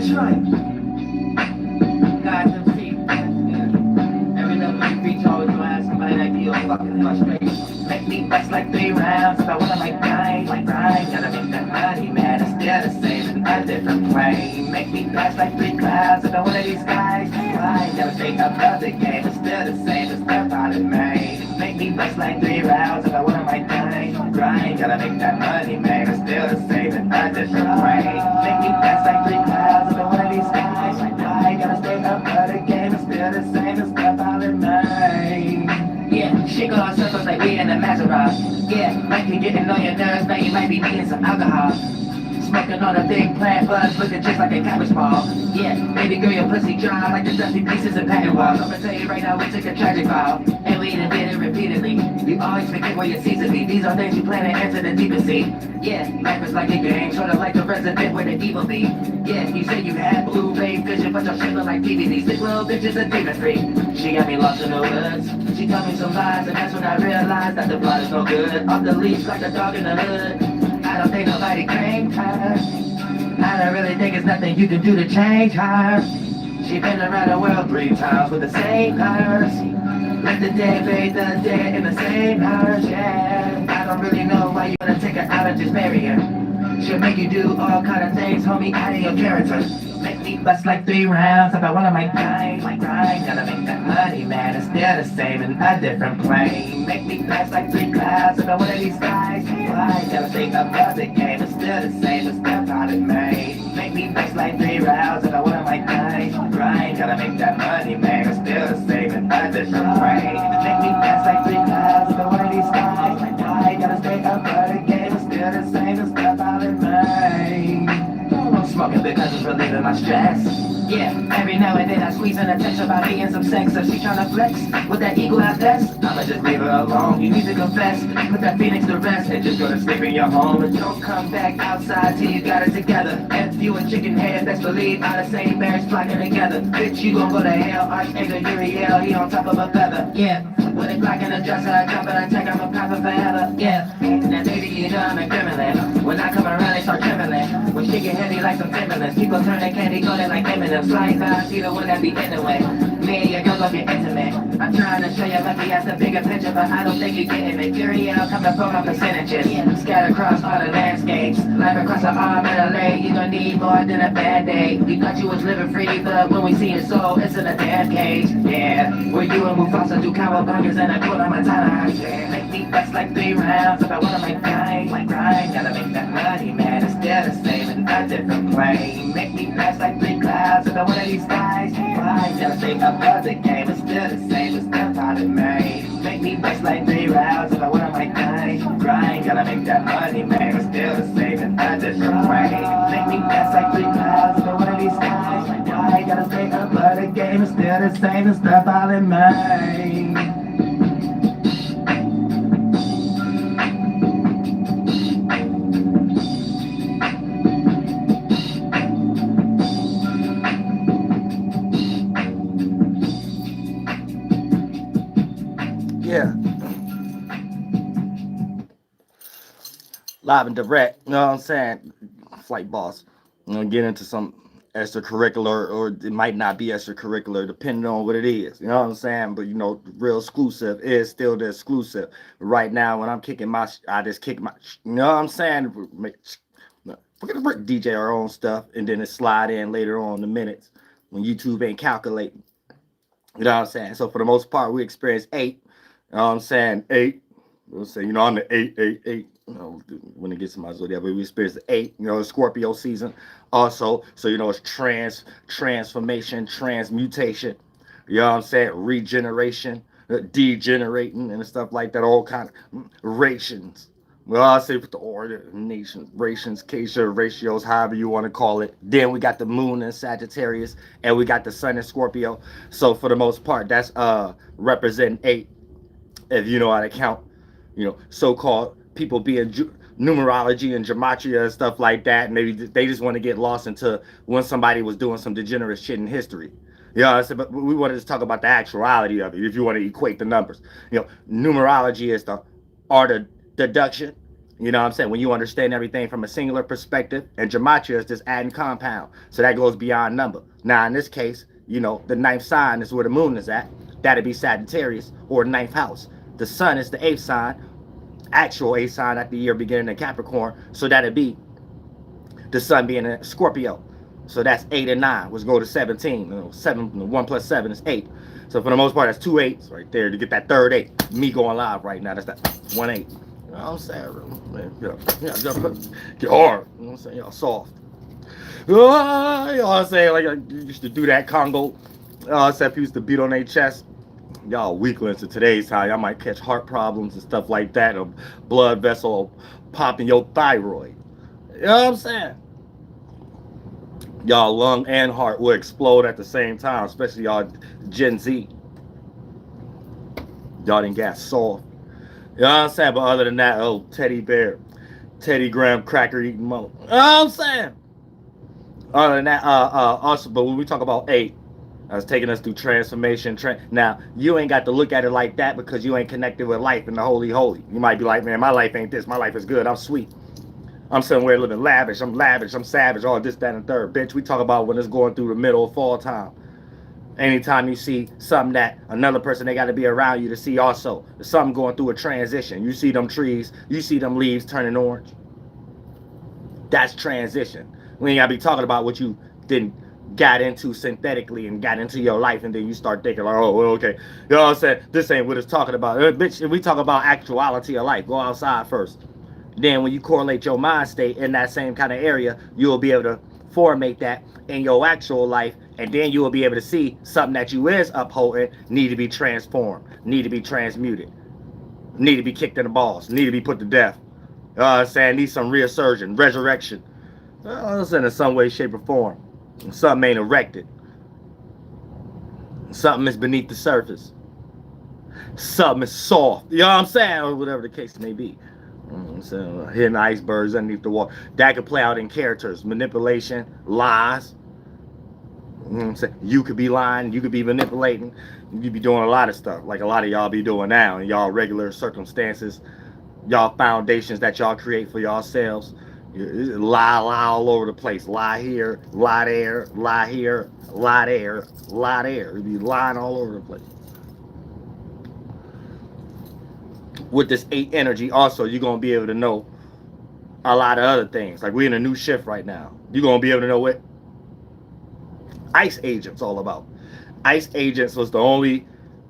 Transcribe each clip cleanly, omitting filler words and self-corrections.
That's right. Guys, MC. Yeah. Every level you reach, always gonna have somebody that feel fucking frustrated. Make me bust like 3 rounds. If I wanna make grind, gotta make that money, man. It's still the same in a different plane. Make me pass like 3 clouds. If I one of these guys, grind, gotta stay up the game. It's still the same as the pilot, man. Make me bust like 3 rounds. If I wanna make grind, gotta make that money, man. It's still the same in a different plane. Make me pass like 3 clouds. If I one of these guys, grind, gotta stay up the game. It's still the same as the pilot, man. Yeah, shit going circles like we in a Maserati. Yeah, might be getting on your nerves, man. You might be needing some alcohol. Smoking on a big plant buzz, looking just like a cabbage ball. Yeah, baby girl, your pussy dry like the dusty pieces of pattern walls. I'ma tell you right now, we took a tragic fall, and we done did it repeatedly. You always forget where your seats be. These are things you plan to enter the deepest sea. Yeah, life is like a game, sorta like the resident where the evil be. Yeah, you say you had blue-ray vision, but your shit look like DVDs. This little bitch is a demon free. She got me lost in the woods. She told me some lies, and that's when I realized that the blood is no good. Off the leash like a dog in the hood. I don't think nobody claimed her. I don't really think it's nothing you can do to change her. She been around the world 3 times with the same curse. Let the dead bury the dead in the same hearse, yeah. I don't really know why you wanna take her out and just marry her. She'll make you do all kind of things, homie, out of your character. Make me bust like 3 rounds if I wanna make grind, gotta make that money, man. It's still the same in a different plane. Make me pass like 3 clouds if I one of these guys. Why? Gotta think about the game. It's still the same as the pilot, man. Make me bust like 3 rounds if I wanna make grind, gotta make that money, man. It's still the same in a different plane. Make me pass like 3 clouds if I one of these guys. Why? Gotta stay up for the game. It's still the same as the pilot, man. I'm smoking because it's relieving my stress. Yeah, every now and then I squeeze in a text about me and some sex. If she tryna flex with that eagle out test, I'ma just leave her alone. You need to confess, put that phoenix to rest, and just go to sleep in your home. And don't come back outside till you got it together. If you and chicken head, best believe all the same bears flocking together. Bitch, you gon' go to hell. Archangel Eriel, he on top of a feather. Yeah, with a Glock in a dresser, I jump and I take, I'm a copper forever. Yeah, now baby, you know I'm a criminal. When I come around, they start trembling. When she get heavy like some Timberlands, people turn their candy golden like Eminem. Slide by, she the one that be in the way. Me and your girl gon' get intimate. I'm trying to show you lucky ass the bigger picture, but I don't think you're getting it. Eriel, come to throw my percentages. Scattered across all the landscapes. Life across the arm and a leg. You gon' need more than a band-aid. We thought you was living free, but when we see your soul, it's in a damn cage. Yeah, where you and Mufasa do cowabungas and I quote on my time. Yeah, make me bust like 3 rounds if I wanna make grind, gotta make that money, man. It's still the same in a different plane. Make me pass like 3 clouds if I one of these guys. Why? Gotta stay up for the game. It's still the same as the pilot, man. Make me bust like 3 rounds if I wanna make grind, gotta make that money, man. It's still the same in a different plane. Make me pass like 3 clouds if I one of these guys. Why? Gotta stay up for the game. It's still the same as the pilot, man. Yeah. Live and direct, you know what I'm saying? Flight boss. I'm gonna get into some extracurricular, or it might not be extracurricular, depending on what it is. You know what I'm saying? But you know, the real exclusive is still the exclusive. Right now, when I'm kicking my, I just kick my, you know what I'm saying? We're gonna DJ our own stuff, and then it slide in later on in the minutes when YouTube ain't calculating. You know what I'm saying? So for the most part, we experience 8. You know what I'm saying? 8. We'll say, you know, I'm the 8. You know, when it gets to my zodiac, but we experience the 8. You know, Scorpio season also. So you know, it's transformation, transmutation. You know what I'm saying? Regeneration, degenerating, and stuff like that. All kind of rations. Well, I'll say with the ordinations, rations, ratios, however you want to call it. Then we got the moon in Sagittarius, and we got the sun in Scorpio. So for the most part, that's representing 8. If you know how to count, you know, so-called people being numerology and gematria and stuff like that, and maybe they just want to get lost into when somebody was doing some degenerate shit in history. You know what I'm saying? But we want to just talk about the actuality of it, if you want to equate the numbers. You know, numerology is the art of deduction, You know what I'm saying? When you understand everything from a singular perspective, and gematria is just adding compound. So that goes beyond number. Now, in this case, you know, the ninth sign is where the moon is at. That'd be Sagittarius or ninth house. The sun is the eighth sign, actual eighth sign at the year beginning in Capricorn. So that'd be the sun being a Scorpio. So that's 8 and 9, which go to 17. You know, 7, 1 plus 7 is 8. So for the most part, that's 2 8s right there to get that third 8. Me going live right now, that's that 1 8. You know what I'm saying? Man, get hard. You know what I'm saying? Y'all soft. You know what I'm saying? Like I used to do that Congo. Except you used to beat on their chest. Y'all weaklings to today's time. Y'all might catch heart problems and stuff like that. Or blood vessel popping your thyroid. You know what I'm saying? Y'all lung and heart will explode at the same time, especially y'all Gen Z. Y'all didn't get soft. You know what I'm saying? But other than that, oh, teddy bear, Teddy Graham cracker eating mo. You know what I'm saying? Other than that, also, but when we talk about 8, that's taking us through transformation. Now, you ain't got to look at it like that because you ain't connected with life in the holy holy. You might be like, man, my life ain't this. My life is good. I'm sweet. I'm somewhere living lavish. I'm savage, all this, that, and third. Bitch, we talk about when it's going through the middle of fall time. Anytime you see something that another person, they got to be around you to see also. There's something going through a transition. You see them trees. You see them leaves turning orange. That's transition. We ain't got to be talking about what you didn't got into synthetically and got into your life, and then you start thinking like, oh, well, okay. You know what I'm saying? This ain't what it's talking about. Bitch, if we talk about actuality of life, go outside first. Then when you correlate your mind state in that same kind of area, you'll be able to formate that in your actual life, and then you will be able to see something that you is upholding need to be transformed, need to be transmuted, need to be kicked in the balls, need to be put to death. You know what I'm saying? Need some resurgence, resurrection. In some way, shape, or form. Something ain't erected. Something is beneath the surface. Something is soft. You know what I'm saying? Or whatever the case may be. So hidden icebergs underneath the water. That could play out in characters, manipulation, lies. You know what I'm saying? You could be lying, you could be manipulating, you could be doing a lot of stuff, like a lot of y'all be doing now in y'all regular circumstances, y'all foundations that y'all create for yourselves. Lie all over the place. Lie here, lie there, lie here, lie there, lie there. You be lying all over the place. With this 8 energy, also, you're going to be able to know a lot of other things. Like, we're in a new shift right now. You're going to be able to know what ICE agents all about. ICE agents was the only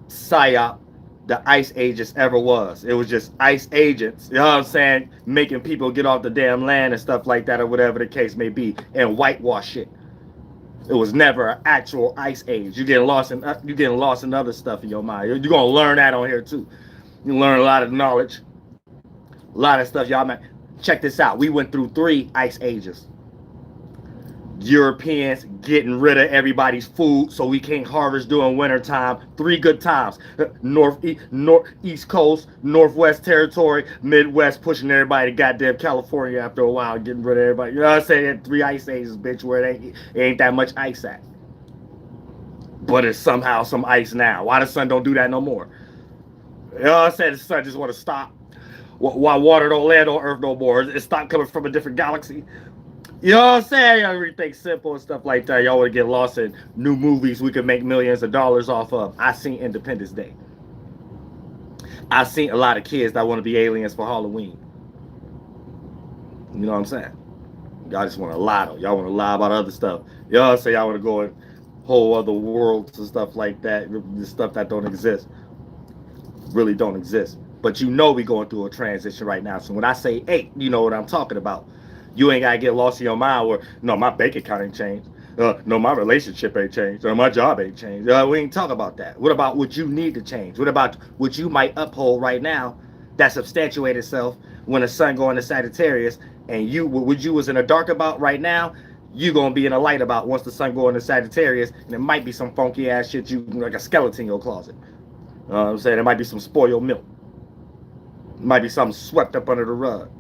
psyop the ICE agents ever was. It was just ICE agents, you know what I'm saying, making people get off the damn land and stuff like that, or whatever the case may be, and whitewash shit. It was never an actual ICE age. You're getting lost in other stuff in your mind. You're gonna learn that on here too. You learn a lot of knowledge, a lot of stuff. Y'all might check this out. We went through 3 ICE ages. Europeans getting rid of everybody's food so we can't harvest during winter time. 3 good times. East Coast, Northwest Territory, Midwest pushing everybody to goddamn California after a while, getting rid of everybody. You know what I'm saying? 3 ice ages, bitch, where it ain't that much ice at. But it's somehow some ice now. Why the sun don't do that no more? You know what I'm saying? The sun just want to stop. Why water don't land on Earth no more? It stopped coming from a different galaxy. You know what I'm saying? Everything simple and stuff like that. Y'all want to get lost in new movies we could make millions of dollars off of. I seen Independence Day. I seen a lot of kids that want to be aliens for Halloween. You know what I'm saying? Y'all just want to lie though. Y'all want to lie about other stuff. Y'all say y'all want to go in whole other worlds and stuff like that. The stuff that don't exist. Really don't exist. But you know we going through a transition right now. So when I say 8, you know what I'm talking about. You ain't got to get lost in your mind where, no, my bank account ain't changed. No, my relationship ain't changed. Or my job ain't changed. We ain't talk about that. What about what you need to change? What about what you might uphold right now that substantiate itself when the sun go into Sagittarius and what you was in the dark about right now, you going to be in the light about once the sun go into Sagittarius, and it might be some funky ass shit, you like a skeleton in your closet. You know what I'm saying? There might be some spoiled milk. It might be something swept up under the rug.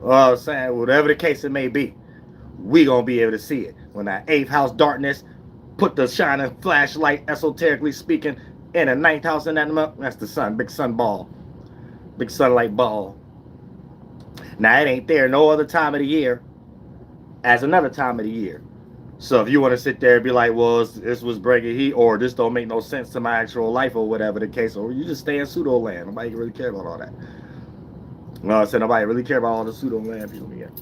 You know what I'm saying? Whatever the case it may be, we gonna be able to see it. When that 8th house darkness put the shining flashlight, esoterically speaking, in the 9th house in that month, that's the sun, big sun ball, big sunlight ball. Now, it ain't there no other time of the year as another time of the year. So if you want to sit there and be like, well, this was breaking heat, or this don't make no sense to my actual life, or whatever the case, or you just stay in pseudo land. Nobody really care about all that. No, I said nobody really care about all the pseudo land people again.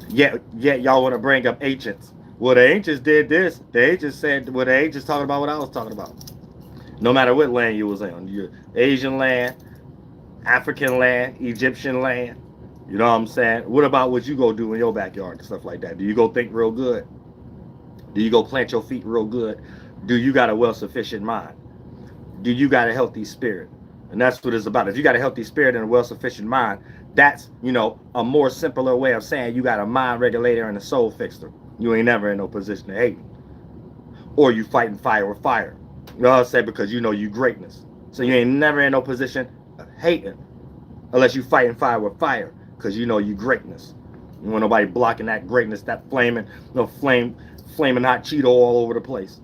Yet y'all want to bring up ancients. Well, the ancients did this. The ancients said, well, the ancients talking about what I was talking about. No matter what land you was on, your Asian land, African land, Egyptian land. You know what I'm saying? What about what you go do in your backyard and stuff like that? Do you go think real good? Do you go plant your feet real good? Do you got a well-sufficient mind? Do you got a healthy spirit? And that's what it's about. If you got a healthy spirit and a well-sufficient mind, that's, you know, a more simpler way of saying you got a mind regulator and a soul fixer. You ain't never in no position to hate. Or you fighting fire with fire. You know what I'm saying? Because you know you greatness. So you ain't never in no position of hating unless you fighting fire with fire, because you know you greatness. You want nobody blocking that greatness, that flaming, flaming hot Cheeto all over the place.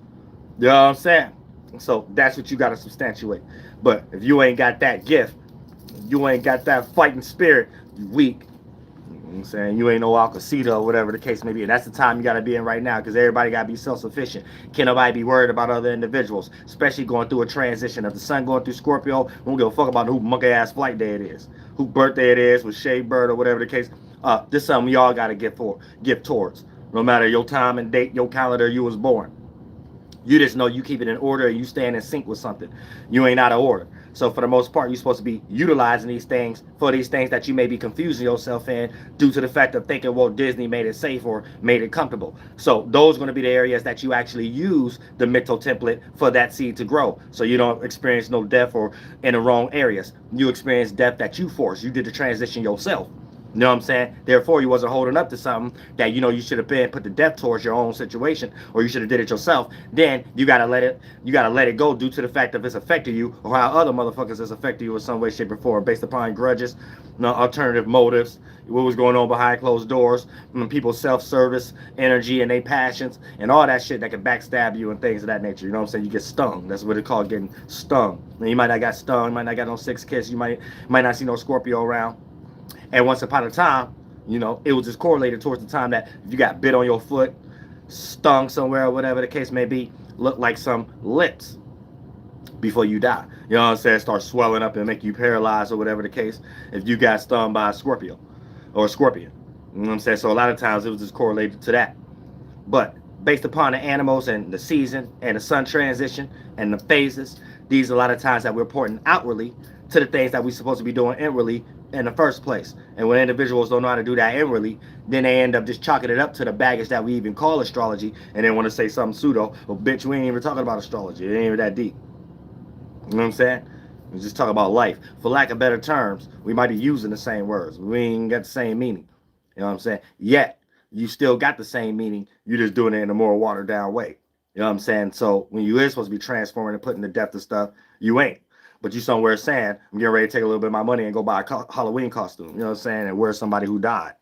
You know what I'm saying? So that's what you got to substantiate. But if you ain't got that gift, you ain't got that fighting spirit, you weak. You know what I'm saying? You ain't no Alcacita or whatever the case may be. And that's the time you got to be in right now, because everybody got to be self-sufficient. Can't nobody be worried about other individuals, especially going through a transition. If the sun going through Scorpio, we don't give a fuck about who monkey-ass flight day it is, who birthday it is, with shade bird or whatever the case. This is something we all got to give towards. No matter your time and date, your calendar you was born. You just know you keep it in order and you stand in sync with something. You ain't out of order. So for the most part, you're supposed to be utilizing these things for these things that you may be confusing yourself in due to the fact of thinking, well, Disney made it safe or made it comfortable. So those are going to be the areas that you actually use the mental template for that seed to grow. So you don't experience no death or in the wrong areas. You experience death that you forced. You did the transition yourself. You know what I'm saying? Therefore, you wasn't holding up to something that you know you should have been put to death towards your own situation, or you should have did it yourself. Then you gotta let it go due to the fact that it's affecting you, or how other motherfuckers is affecting you in some way, shape, or form, based upon grudges, alternative motives, what was going on behind closed doors, people's self-service energy and their passions, and all that shit that can backstab you and things of that nature. You know what I'm saying? You get stung. That's what it's called, getting stung. And you might not got stung, you might not got no 6 kiss, you might not see no Scorpio around. And once upon a time, you know, it was just correlated towards the time that you got bit on your foot, stung somewhere, or whatever the case may be, look like some lips before you die. You know what I'm saying? Start swelling up and make you paralyzed or whatever the case if you got stung by a Scorpio or a scorpion. You know what I'm saying? So a lot of times it was just correlated to that. But based upon the animals and the season and the sun transition and the phases, these are a lot of times that we're reporting outwardly to the things that we're supposed to be doing inwardly in the first place. And when individuals don't know how to do that inwardly, then they end up just chalking it up to the baggage that we even call astrology, and then want to say something pseudo. Well, bitch, we ain't even talking about astrology. It ain't even that deep. You know what I'm saying? We just talk about life. For lack of better terms, we might be using the same words. We ain't got the same meaning. You know what I'm saying? Yet, you still got the same meaning. You're just doing it in a more watered down way. You know what I'm saying? So when you is supposed to be transforming and putting the depth of stuff, you ain't. But you somewhere saying, I'm getting ready to take a little bit of my money and go buy a Halloween costume. You know what I'm saying? And wear somebody who died.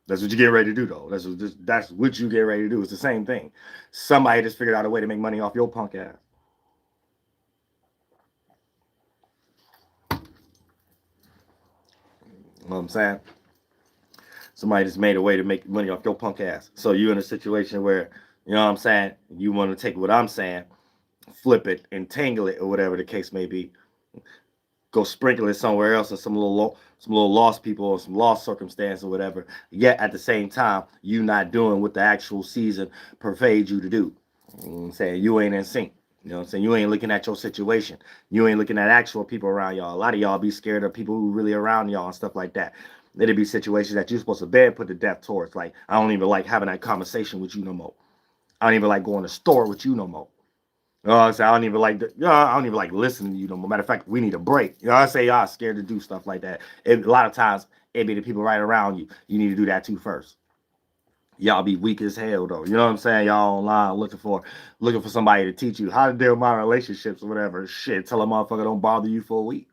That's what you get ready to do, though. That's what you get ready to do. It's the same thing. Somebody just figured out a way to make money off your punk ass. You know what I'm saying? Somebody just made a way to make money off your punk ass. So you're in a situation where, you know what I'm saying, you want to take what I'm saying, flip it, entangle it, or whatever the case may be. Go sprinkle it somewhere else in some little lost people or some lost circumstance or whatever. Yet at the same time, you not doing what the actual season pervades you to do. You know what I'm saying? You ain't in sync. You know what I'm saying? You ain't looking at your situation. You ain't looking at actual people around y'all. A lot of y'all be scared of people who really around y'all and stuff like that. It'd be situations that you're supposed to be put to death towards. Like, I don't even like having that conversation with you no more. I don't even like going to the store with you no more. You know what I'm saying? I don't even like listening to you no more. Matter of fact, we need a break. You know what I'm saying? Y'all scared to do stuff like that. A lot of times, it be the people right around you. You need to do that too first. Y'all be weak as hell though. You know what I'm saying? Y'all online looking for somebody to teach you how to deal with my relationships or whatever. Shit, tell a motherfucker don't bother you for a week.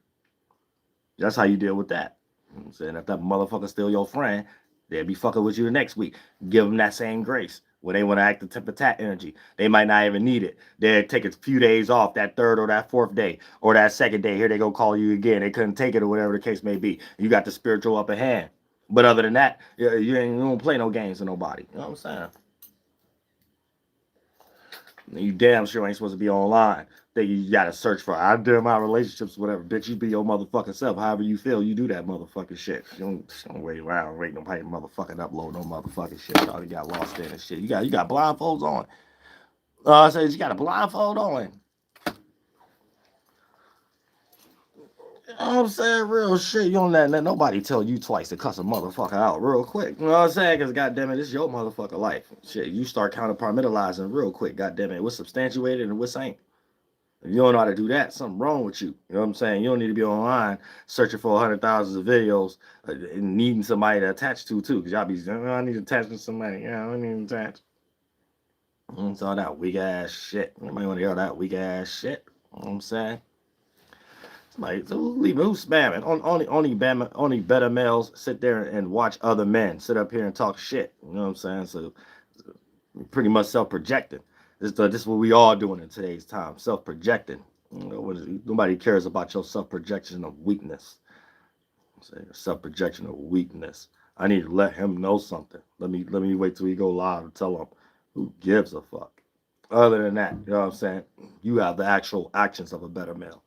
That's how you deal with that. You know what I'm saying? If that motherfucker still your friend, they'll be fucking with you the next week. Give them that same grace. When they want to act the tip of tat energy, they might not even need it. They'll take a few days off, that third or that fourth day or that second day. Here they go call you again. They couldn't take it or whatever the case may be. You got the spiritual upper hand. But other than that, you don't play no games with nobody. You know what I'm saying? You damn sure ain't supposed to be online. That you gotta search for. I do my relationships, whatever. Bitch, you be your motherfucking self. However you feel, you do that motherfucking shit. You don't wait around, wait nobody motherfucking upload no motherfucking shit. Y'all got lost in and shit. You got blindfolds on. I said you got a blindfold on. You know what I'm saying? Real shit. You don't let nobody tell you twice to cuss a motherfucker out real quick. You know what I'm saying? Because goddamn it, this is your motherfucker life. Shit, you start counterpartimentalizing real quick. Goddamn it, what's substantiated and what's ain't. If you don't know how to do that, something wrong with you. You know what I'm saying? You don't need to be online searching for 100,000 of videos and needing somebody to attach to too. Because y'all be saying, I need to attach to somebody. Yeah, I need to attach. It's all that weak ass shit. Anybody want to hear that weak ass shit? You know what I'm saying? Somebody, who's spamming? Only better males sit there and watch other men sit up here and talk shit. You know what I'm saying? So pretty much self-projecting. This is what we all doing in today's time, self-projecting. You know, nobody cares about your self-projection of weakness. Self-projection of weakness. I need to let him know something. Let me wait till we go live and tell him. Who gives a fuck? Other than that, you know what I'm saying? You have the actual actions of a better male.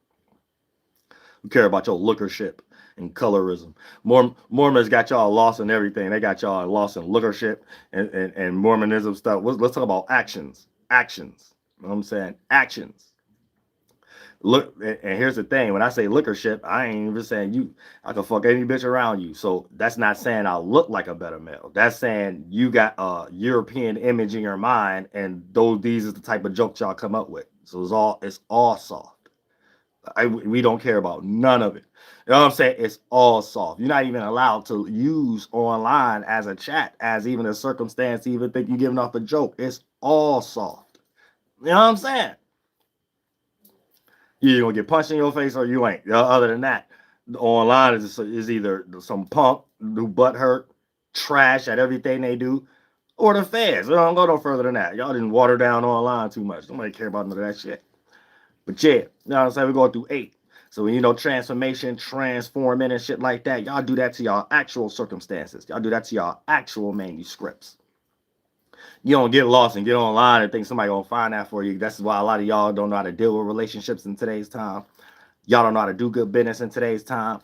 Who care about your lookership and colorism? Mormons got y'all lost in everything. They got y'all lost in lookership and Mormonism stuff. Let's talk about actions. Actions. You know what I'm saying? Actions. Look, and here's the thing. When I say lookership, I ain't even saying I can fuck any bitch around you. So that's not saying I look like a better male. That's saying you got a European image in your mind, and these are the type of jokes y'all come up with. So it's all soft. We don't care about none of it. You know what I'm saying? It's all soft. You're not even allowed to use online as a chat, as even a circumstance to even think you're giving off a joke. It's all soft. You know what I'm saying? You're going to get punched in your face or you ain't. Other than that, online is either some punk who butt hurt, trash at everything they do, or the feds. We don't go no further than that. Y'all didn't water down online too much. Nobody care about none of that shit. But yeah, you know what I'm saying? We're going through 8. So when transformation, transforming and shit like that, y'all do that to y'all actual circumstances. Y'all do that to y'all actual manuscripts. You don't get lost and get online and think somebody gonna find that for you. That's why a lot of y'all don't know how to deal with relationships in today's time. Y'all don't know how to do good business in today's time.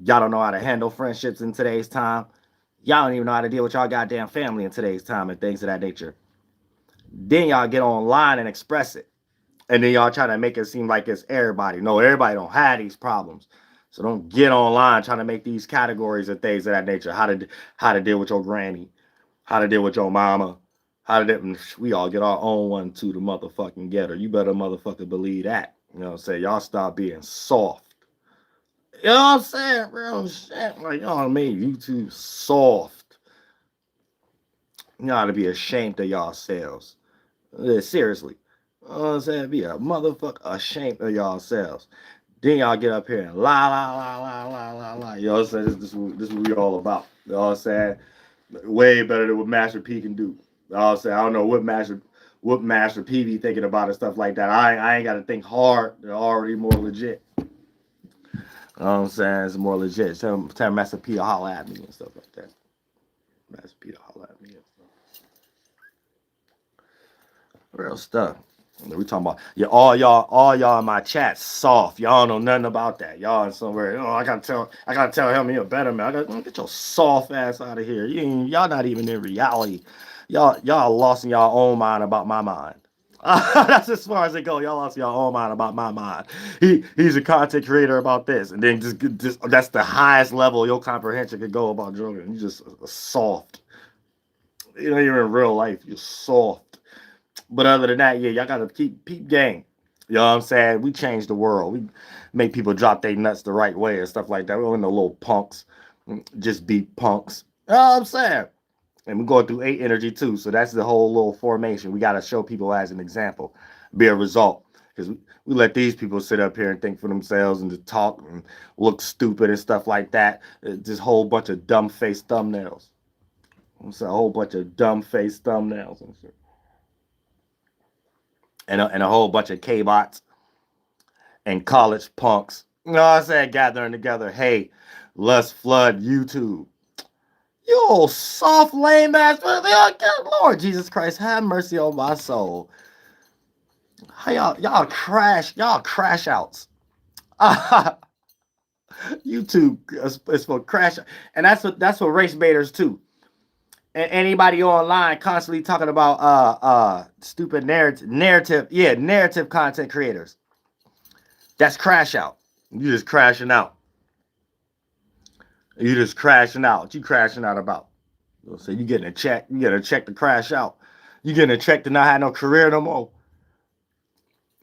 Y'all don't know how to handle friendships in today's time. Y'all don't even know how to deal with y'all goddamn family in today's time and things of that nature. Then y'all get online and express it. And then y'all try to make it seem like it's everybody. No, everybody don't have these problems. So don't get online trying to make these categories of things of that nature. How to deal with your granny. How to deal with your mama. We all get our own one to the motherfucking getter. You better motherfucking believe that. You know what I'm saying? Y'all stop being soft. You know what I'm saying? Real shit. Like, y'all made YouTube soft. You ought to be ashamed of yourselves. Seriously. You know what I'm saying? Be a motherfucker ashamed of yourselves. Then y'all get up here and la. You know what I'm saying? This is what we all about. You know what I'm saying? Way better than what Master P can do. I'll say I don't know what Master P be thinking about and stuff like that. I ain't got to think hard. They're already more legit. You know what I'm saying? It's more legit. Tell Master P to holler at me and stuff like that. Master P to holler at me and stuff. Real stuff. We talking about all y'all in my chat soft. Y'all don't know nothing about that. Y'all in somewhere. I gotta tell him he a better man. Get your soft ass out of here. Y'all not even in reality. Y'all lost in y'all own mind about my mind. That's as far as it goes. Y'all lost your own mind about my mind. He's a content creator about this, and then just that's the highest level your comprehension could go about joking. You just soft. You're in real life. You're soft. But other than that, yeah, y'all gotta keep game. You know what I'm saying? We changed the world. We make people drop their nuts the right way and stuff like that. We don't no little punks. Just be punks. You know what I'm saying? And we're going through 8 energy too. So that's the whole little formation. We gotta show people as an example, be a result. Because we let these people sit up here and think for themselves and to talk and look stupid and stuff like that. This whole bunch of dumb-faced thumbnails. It's a whole bunch of dumb face thumbnails and shit. And a whole bunch of K-bots and college punks. You know what I'm saying? Gathering together. Hey, let's flood YouTube. You old soft lame ass. Lord Jesus Christ, have mercy on my soul. How y'all crash outs. YouTube is for crash, and that's what race baiters too. And anybody online constantly talking about stupid narrative content creators. That's crash out. You just crashing out. You just crashing out. What you crashing out about? So you getting a check. You getting a check to crash out. You getting a check to not have no career no more.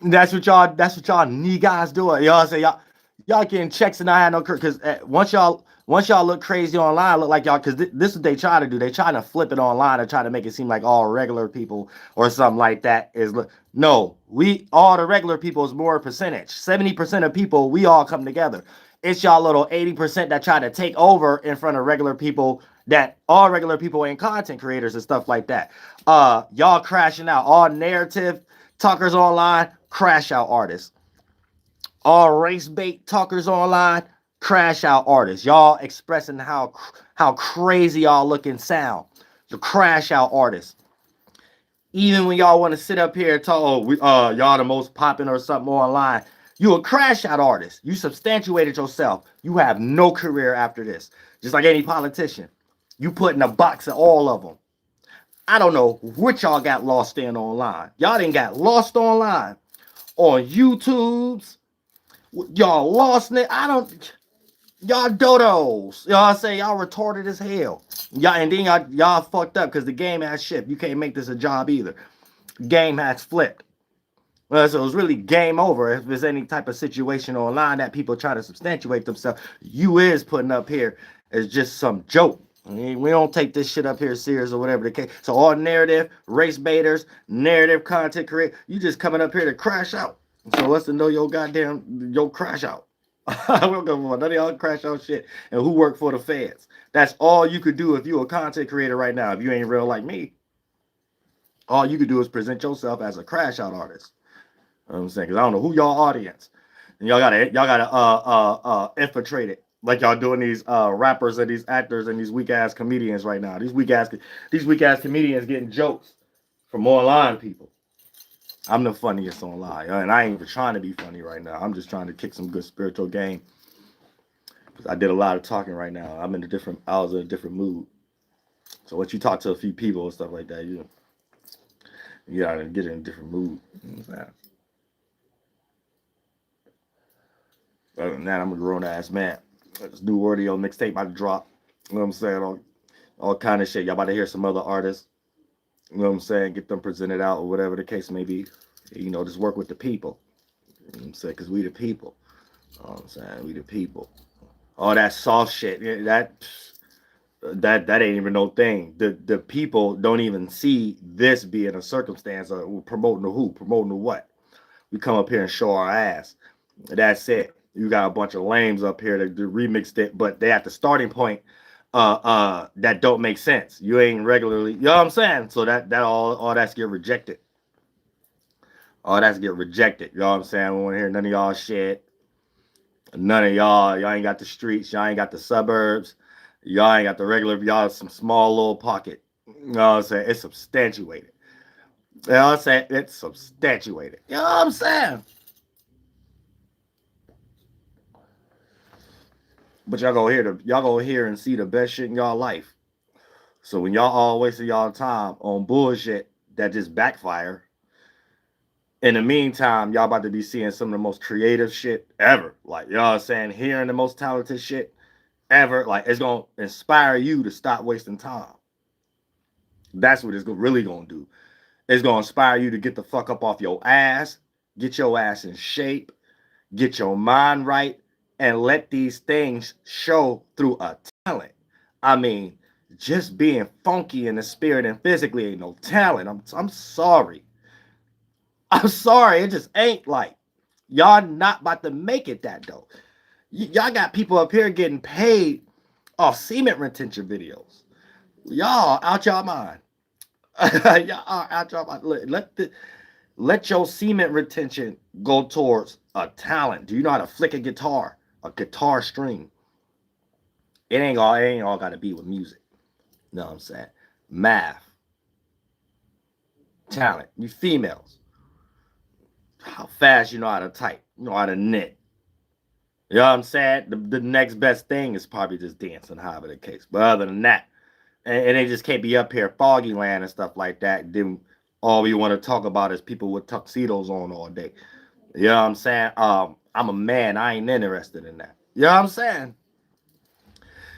That's what y'all knee guys doing. Y'all say y'all getting checks and not have no career. Because once y'all look crazy online, look like y'all, because this is what they try to do. They trying to flip it online and try to make it seem like all regular people or something like that is. No, all the regular people is more percentage. 70% of people, we all come together. It's y'all little 80% that try to take over in front of regular people, that all regular people ain't content creators and stuff like that. Y'all crashing out. All narrative talkers online, crash out artists. All race bait talkers online, crash out artists. Y'all expressing how crazy y'all look and sound. The crash out artists. Even when y'all want to sit up here and talk, y'all the most popping or something online, you a crash out artist. You substantiated yourself. You have no career after this. Just like any politician. You put in a box of all of them. I don't know which y'all got lost in online. Y'all didn't got lost online. On YouTube's. Y'all lost it. Y'all dodos. Y'all say y'all retarded as hell. And then y'all fucked up because the game has shifted. You can't make this a job either. Game has flipped. Well, so it's really game over if there's any type of situation online that people try to substantiate themselves. You is putting up here as just some joke. I mean, we don't take this shit up here serious or whatever the case. So all narrative, race baiters, narrative content creators, you just coming up here to crash out. So let's know your crash out. We don't go for none of y'all crash out shit. And who work for the feds. That's all you could do if you a content creator right now. If you ain't real like me, all you could do is present yourself as a crash out artist. You know what I'm saying? Because I don't know who y'all audience. And y'all gotta infiltrate it. Like y'all doing these rappers and these actors and these weak ass comedians right now. These weak ass comedians getting jokes from online people. I'm the funniest online, and I ain't even trying to be funny right now. I'm just trying to kick some good spiritual game. I did a lot of talking right now. I was in a different mood. So once you talk to a few people and stuff like that, you gotta get in a different mood. You know what I'm saying? Other than that, I'm a grown ass man. This new Worldiah mixtape about to drop. You know what I'm saying? All kind of shit. Y'all about to hear some other artists. You know what I'm saying? Get them presented out or whatever the case may be. You know, just work with the people. You know what I'm saying? Because we the people. You know what I'm saying? We the people. All that soft shit, that ain't even no thing. The people don't even see this being a circumstance of promoting the who, promoting the what. We come up here and show our ass. That's it. You got a bunch of lames up here that remixed it, but they at the starting point that don't make sense. You ain't regularly, you know what I'm saying? So that all that's get rejected. All that's get rejected. You know what I'm saying? We want to hear none of y'all shit. None of y'all ain't got the streets, y'all ain't got the suburbs, y'all ain't got the regular, y'all some small little pocket. You know what I'm saying? It's substantiated. You know what I'm saying? It's substantiated. You know what I'm saying? But y'all gonna hear and see the best shit in y'all life. So when y'all all wasting y'all time on bullshit that just backfire, in the meantime, y'all about to be seeing some of the most creative shit ever. Like, you know what I'm saying? Hearing the most talented shit ever. Like, it's gonna inspire you to stop wasting time. That's what it's really gonna do. It's gonna inspire you to get the fuck up off your ass, get your ass in shape, get your mind right, and let these things show through a talent. I mean, just being funky in the spirit and physically ain't no talent. I'm sorry. I'm sorry. It just ain't like. Y'all not about to make it that though. Y'all got people up here getting paid off cement retention videos. Y'all out your mind. Y'all are out your mind. Let your semen retention go towards a talent. Do you know how to flick a guitar string? It ain't all got to be with music. You know what I'm saying? Math, talent. You females, how fast you know how to type, you know how to knit. You know what I'm saying? The next best thing is probably just dancing, however the case. But other than that, and they just can't be up here foggy land and stuff like that. Then all we want to talk about is people with tuxedos on all day. You know what I'm saying? I'm a man. I ain't interested in that. You know what I'm saying?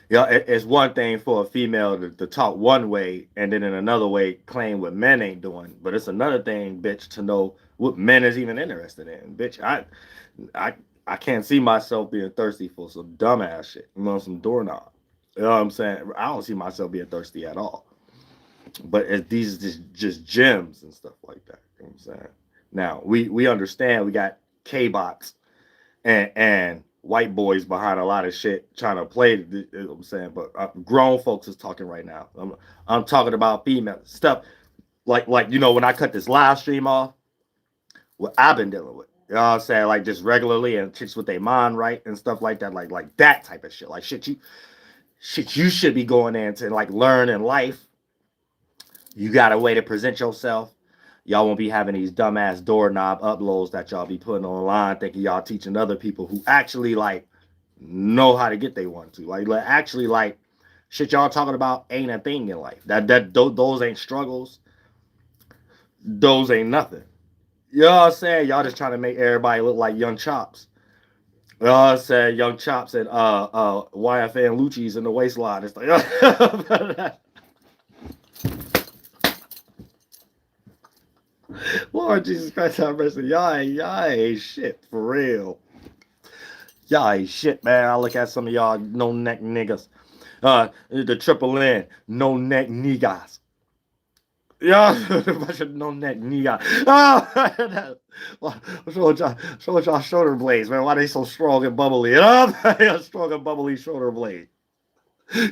You know, it's one thing for a female to talk one way and then in another way claim what men ain't doing. But it's another thing, bitch, to know what men is even interested in. Bitch, I I can't see myself being thirsty for some dumbass shit. You know, some doorknob. You know what I'm saying? I don't see myself being thirsty at all. But these just gems and stuff like that. You know what I'm saying? Now we understand we got K-bots and white boys behind a lot of shit trying to play. You know what I'm saying? But grown folks is talking right now. I'm talking about female stuff like you know when I cut this live stream off, what I've been dealing with. You know what I'm saying? Like just regularly and chicks with their mind right and stuff like that. Like that type of shit. Like shit you should be going into like learn in life. You got a way to present yourself. Y'all won't be having these dumbass doorknob uploads that y'all be putting online thinking y'all teaching other people who actually like know how to get they want to. Like actually like shit y'all talking about ain't a thing in life. Those ain't struggles. Those ain't nothing. You know what I'm saying? Y'all just trying to make everybody look like young chops. You know what I'm saying? Young chops and YFN Lucci's in the waistline. It's like Lord Jesus Christ, have mercy. Y'all ain't shit for real. Y'all ain't shit, man. I look at some of y'all no neck niggas. The triple N, no neck niggas. Yeah, a bunch of no neck niggas. Show y'all shoulder blades, man. Why they so strong and bubbly? Strong and bubbly shoulder blade.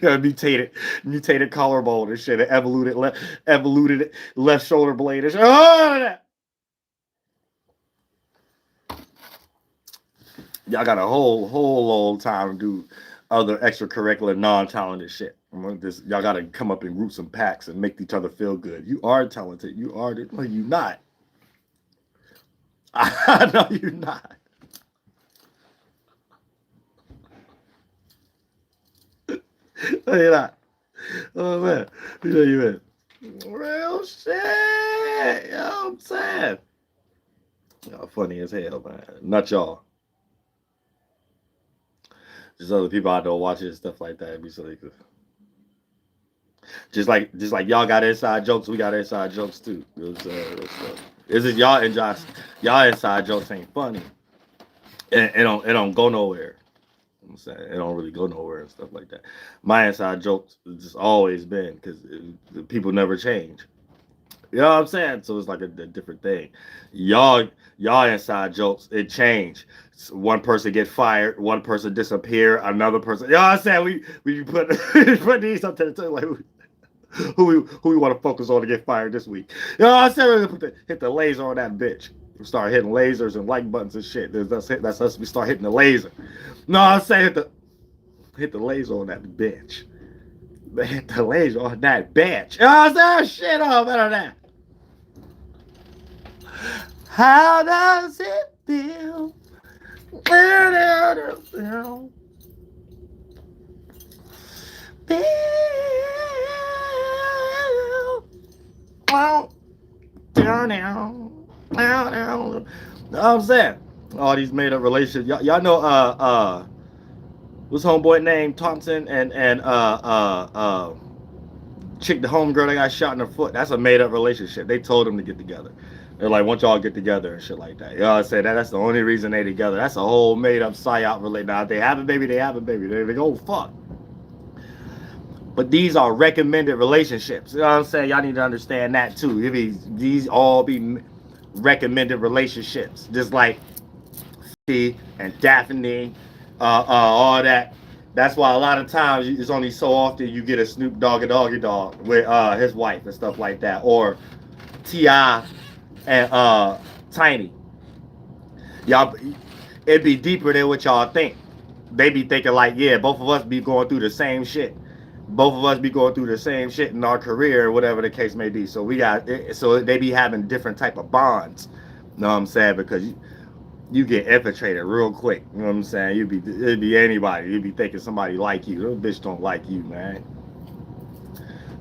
Yeah, mutated collarbone and shit. Evoluted left shoulder blade and shit. Y'all got a whole long time to do other extracurricular, non-talented shit. Y'all got to come up in groups and packs and make each other feel good. You are talented. You are. No, you not. I know you're not. No, you're not. Oh man, you know you in. Real shit. You know what I'm saying? Y'all funny as hell, man. Not y'all. Just other people I know watching and stuff like that. It'd be so like, just like y'all got inside jokes, we got inside jokes too. You know what I'm saying? Is it y'all inside jokes ain't funny. It don't go nowhere. You know what I'm saying it don't really go nowhere and stuff like that. My inside jokes has just always been because people never change. You know what I'm saying? So it's like a different thing. Y'all inside jokes, it changed. One person get fired, one person disappear, another person. You know what I'm saying? We put put these up to the like who we want to focus on to get fired this week. You know what I'm saying? Hit the laser on that bitch. We start hitting lasers and like buttons and shit. That's us. We start hitting the laser. No, I'm saying hit the laser on that bitch. Hit the laser on that bitch. You know what I'm saying? Shit all better than that. How does it feel? Down. Know what I'm saying? All these made up relationships. Y'all know what's homeboy named Thompson and chick the homegirl that got shot in the foot. That's a made up relationship. They told them to get together. They're like, once y'all get together and shit like that. You know what I'm saying? That's the only reason they together. That's a whole made up psyop related. Now if they have a baby, they have a baby. They go fuck. But these are recommended relationships. You know what I'm saying? Y'all need to understand that too. These all be recommended relationships. Just like and Daphne, all that. That's why a lot of times it's only so often you get a Snoop Doggy Dogg with his wife and stuff like that, or T.I. and Tiny. Y'all, it'd be deeper than what y'all think. They be thinking like, yeah, both of us be going through the same shit. Both of us be going through the same shit in our career, whatever the case may be. So so they be having different type of bonds. You know what I'm saying? Because you get infiltrated real quick. You know what I'm saying? It'd be anybody. You'd be thinking somebody like you. Those bitch don't like you, man.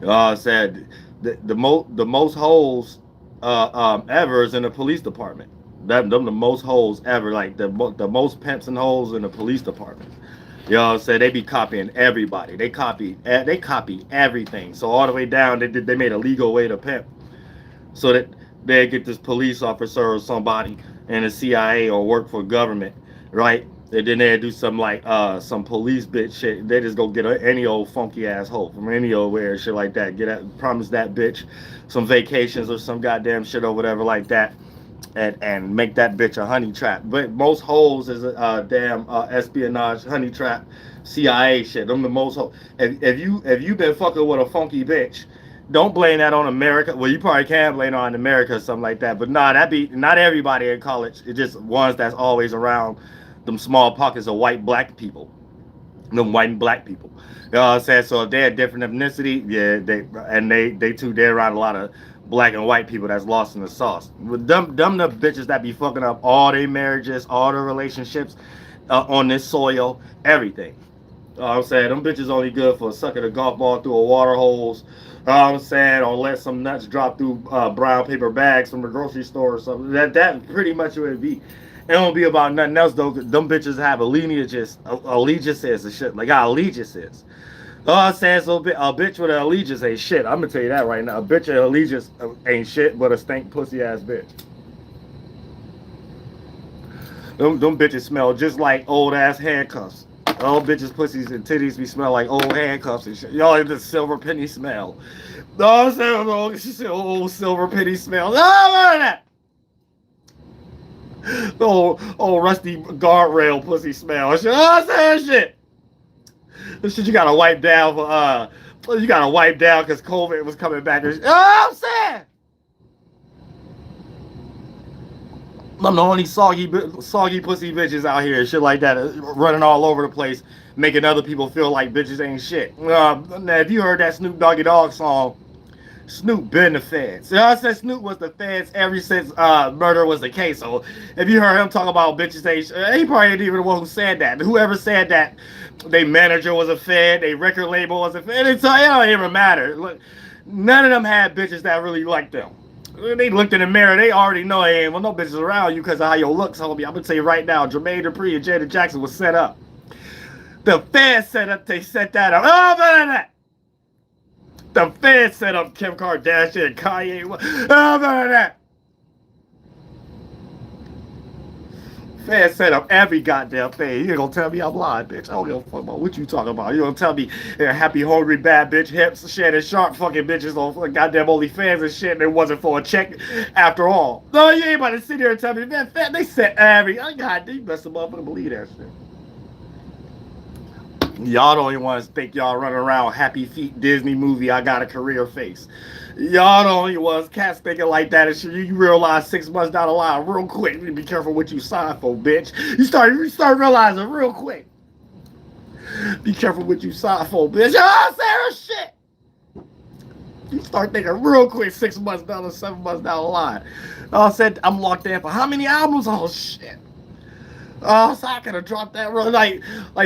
You know what I'm saying? The most holes ever is in the police department. Them the most holes ever. Like the most pimps and holes in the police department. You know what I'm saying? They be copying everybody. They copy everything. So all the way down, they made a legal way to pimp. So that they get this police officer or somebody in the CIA or work for government, right? And then they do some like some police bitch shit. They just go get any old funky ass hoe from any old where shit like that. Promise that bitch some vacations or some goddamn shit or whatever like that. And make that bitch a honey trap. But most hoes is a damn espionage honey trap CIA shit. Them the most hoes. If you been fucking with a funky bitch, don't blame that on America. Well, you probably can blame it on America or something like that. But nah, that be not everybody in college. It's just ones that's always around them small pockets of white black people. Them white and black people. You know what I'm saying? So if they're a different ethnicity, yeah, they're around a lot of black and white people that's lost in the sauce. With them the bitches that be fucking up all their marriages, all their relationships on this soil, everything. You know what I'm saying? Them bitches only good for sucking a golf ball through a water hose. You know what I'm saying? Or let some nuts drop through brown paper bags from the grocery store or something. That pretty much would be. It don't be about nothing else though. Them bitches have allegiances and shit. Like got allegiances. Oh, I'm saying so. A bitch with an allegiance ain't shit. I'm gonna tell you that right now. A bitch with an allegiance ain't shit, but a stank pussy ass bitch. Them bitches smell just like old ass handcuffs. All bitches, pussies, and titties be smell like old handcuffs and shit. Y'all the silver penny smell. No, I'm saying old silver penny smell. No, that. Old rusty guardrail pussy smell. Oh, I'm saying shit. This shit you gotta wipe down for you gotta wipe down because COVID was coming back. I'm saying I'm the only soggy pussy bitches out here, shit like that, running all over the place, making other people feel like bitches ain't shit. Now if you heard that Snoop Doggy Dogg song, Snoop been the feds. You know, I said Snoop was the feds ever since murder was the case. So if you heard him talk about bitches, he probably ain't even the one who said that. Whoever said that, their manager was a fed, their record label was a fed. It don't even matter. Look, none of them had bitches that really liked them. They looked in the mirror, they already know they ain't well no bitches around you because of how your looks, homie. I'm gonna tell you right now, Jermaine Dupri and Janet Jackson was set up. The feds set up, they set that up. Oh, man, the feds set up Kim Kardashian and Kanye. Oh, man, feds set up every goddamn thing. You ain't gonna tell me I'm lying, bitch. I don't give a fuck about what you talking about. You gonna tell me happy, hungry, bad bitch, hips, Shannon Sharp fucking bitches on goddamn OnlyFans and shit. And it wasn't for a check after all. No, you ain't about to sit here and tell me that they set every. God, you best motherfucker believe that shit. Y'all don't even want to think y'all running around happy feet Disney movie. I got a career face. Y'all don't even want cats thinking like that and shit. You realize 6 months down the line real quick. You be careful what you sign for, bitch. You start realizing real quick. Be careful what you sign for, bitch. Oh, Sarah, shit. You start thinking real quick 6 months down or 7 months down the line. I said I'm locked in for how many albums? Oh shit. Oh, so I could have dropped that real like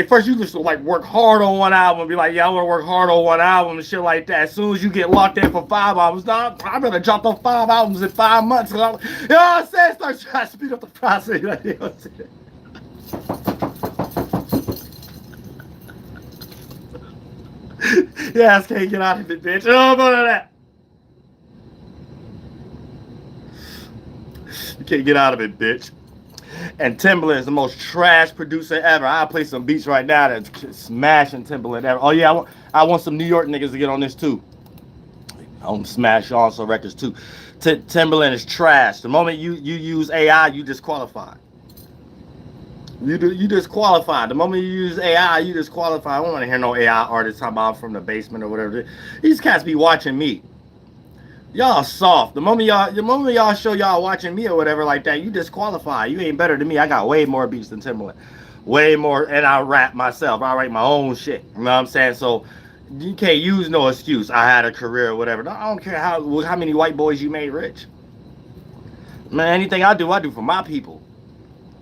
first you just like work hard on one album and be like, yeah, I want to work hard on one album and shit like that. As soon as you get locked in for 5 albums, nah, I'm gonna drop those 5 albums in 5 months. You know what I'm saying? Start trying to speed up the process. You know what I'm saying? Yeah, I can't get out of it, bitch. Oh, none of that. You can't get out of it, bitch. And Timbaland is the most trash producer ever. I'll play some beats right now that's smashing Timbaland ever. Oh yeah, I want some New York niggas to get on this too. I want to smash on some records too. Timbaland is trash. The moment you use AI, you disqualified. You disqualified. The moment you use AI, you disqualify. I don't want to hear no AI artists talking about from the basement or whatever. These cats be watching me. Y'all soft. The moment y'all show y'all watching me or whatever like that, you disqualify. You ain't better than me. I got way more beats than Timberland. Way more, and I rap myself. I write my own shit. You know what I'm saying? So you can't use no excuse. I had a career or whatever. I don't care how many white boys you made rich. Man, anything I do for my people.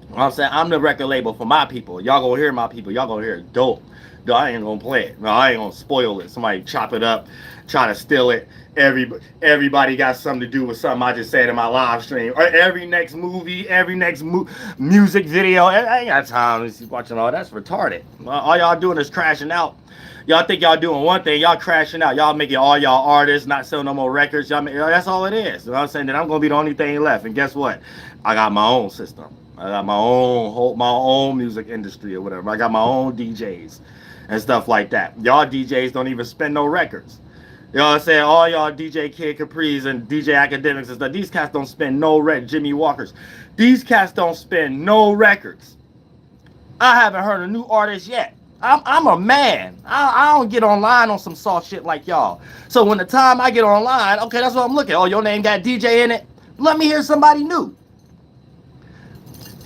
You know what I'm saying? I'm the record label for my people. Y'all gonna hear my people. Y'all gonna hear it dope. No, I ain't gonna play it. No, I ain't gonna spoil it. Somebody chop it up, try to steal it. Everybody got something to do with something I just said in my live stream. Or every next movie, music video. I ain't got time to watching all that's retarded. All y'all doing is crashing out. Y'all think y'all doing one thing, y'all crashing out. Y'all making all y'all artists not sell no more records. That's all it is. You know what I'm saying? Then I'm gonna be the only thing left. And guess what? I got my own system. I got my own music industry or whatever. I got my own DJs and stuff like that. Y'all DJs don't even spend no records. You know what I'm saying? All y'all DJ Kid Capri's and DJ Academics and stuff. These cats don't spend no Jimmy Walkers. These cats don't spend no records. I haven't heard a new artist yet. I'm a man. I don't get online on some soft shit like y'all. So when the time I get online, okay, that's what I'm looking at. Oh, your name got DJ in it? Let me hear somebody new.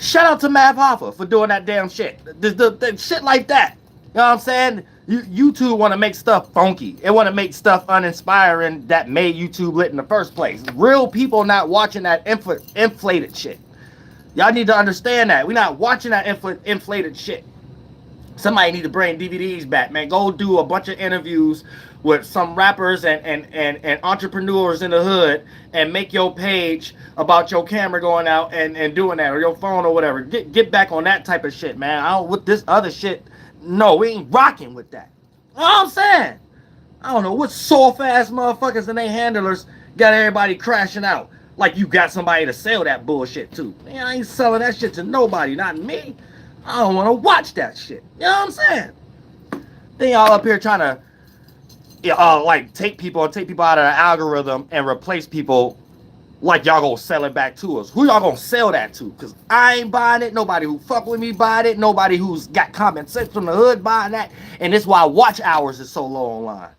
Shout out to Mav Hoffa for doing that damn shit. The shit like that. You know what I'm saying? YouTube want to make stuff funky. It want to make stuff uninspiring that made YouTube lit in the first place. Real people not watching that inflated shit. Y'all need to understand that. We're not watching that inflated shit. Somebody need to bring DVDs back, man. Go do a bunch of interviews with some rappers and entrepreneurs in the hood and make your page about your camera going out and doing that, or your phone or whatever. Get back on that type of shit, man. I don't with this other shit. No, we ain't rocking with that. You know what I'm saying? I don't know what soft ass motherfuckers and they handlers got everybody crashing out. Like you got somebody to sell that bullshit to. Man, I ain't selling that shit to nobody, not me. I don't want to watch that shit. You know what I'm saying? Then y'all up here trying to like take people out of the algorithm and replace people like y'all gonna sell it back to us. Who y'all gonna sell that to? Because I ain't buying it. Nobody who fuck with me buying it. Nobody who's got common sense from the hood buying that. And that's why watch hours is so low online.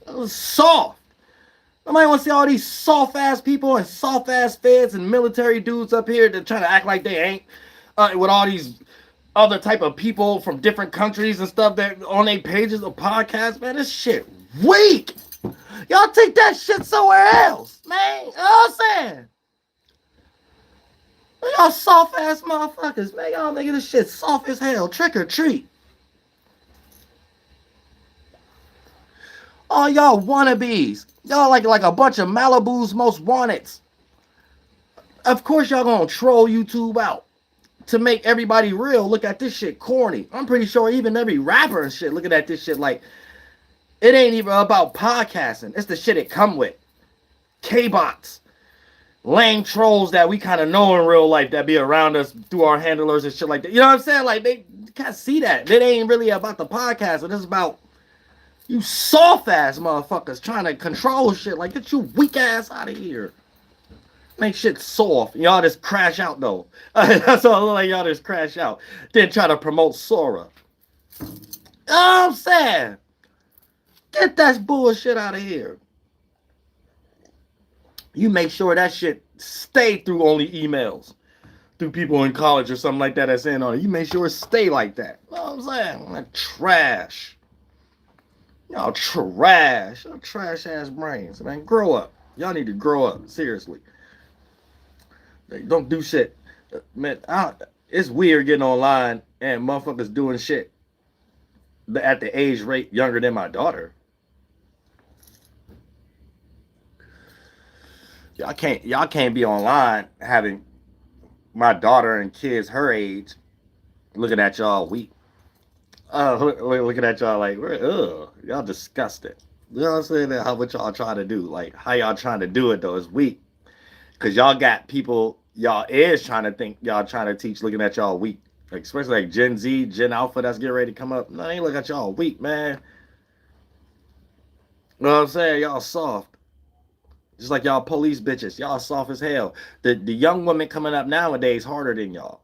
It was soft. Nobody want to see all these soft ass people and soft ass feds and military dudes up here that trying to act like they ain't with all these other type of people from different countries and stuff that on their pages of podcasts. Man, this shit weak. Y'all take that shit somewhere else, man. You know what I'm saying? Y'all soft ass motherfuckers, man. Y'all making this shit soft as hell. Trick or treat. All y'all wannabes. Y'all like a bunch of Malibu's most wanteds. Of course y'all gonna troll YouTube out to make everybody real look at this shit corny. I'm pretty sure even every rapper and shit looking at this shit like it ain't even about podcasting. It's the shit it come with. K-bots. Lame trolls that we kind of know in real life that be around us through our handlers and shit like that. You know what I'm saying? Like they can't see that. It ain't really about the podcast. It's about you soft ass motherfuckers trying to control shit. Like get you weak ass out of here. Make shit soft. Y'all just crash out though. That's all like y'all just crash out. Then try to promote Sora. You know what I'm saying? Get that bullshit out of here. You make sure that shit stay through only emails. Through people in college or something like that that's in on it. You make sure it stay like that. You know what I'm saying? That trash. Y'all trash. Y'all trash ass brains. Man, grow up. Y'all need to grow up. Seriously. Don't do shit. Man, it's weird getting online and motherfuckers doing shit at the age rate younger than my daughter. Y'all can't be online having my daughter and kids her age looking at y'all weak. Looking at y'all like, y'all disgusted. You know what I'm saying? How what y'all trying to do? Like, how y'all trying to do it though is weak. Cause y'all got people y'all is trying to think y'all trying to teach looking at y'all weak. Like, especially like Gen Z, Gen Alpha that's getting ready to come up. No, they ain't look at y'all weak, man. You know what I'm saying? Y'all soft. Just like y'all police bitches. Y'all soft as hell. The young women coming up nowadays harder than y'all.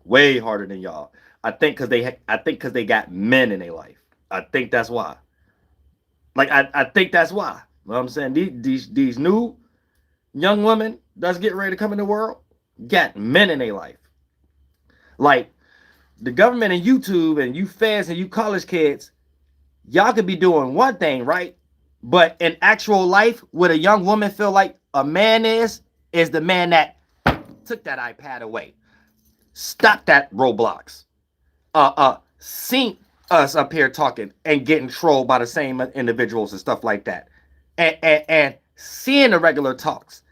Way harder than y'all. I think because they got men in their life. I think that's why. Like I think that's why. You know what I'm saying? These new young women that's getting ready to come in the world got men in their life. Like the government and YouTube and you feds and you college kids, y'all could be doing one thing, right? But in actual life, what a young woman feel like a man is the man that took that iPad away, stopped that Roblox, seen us up here talking and getting trolled by the same individuals and stuff like that, and seeing the regular talks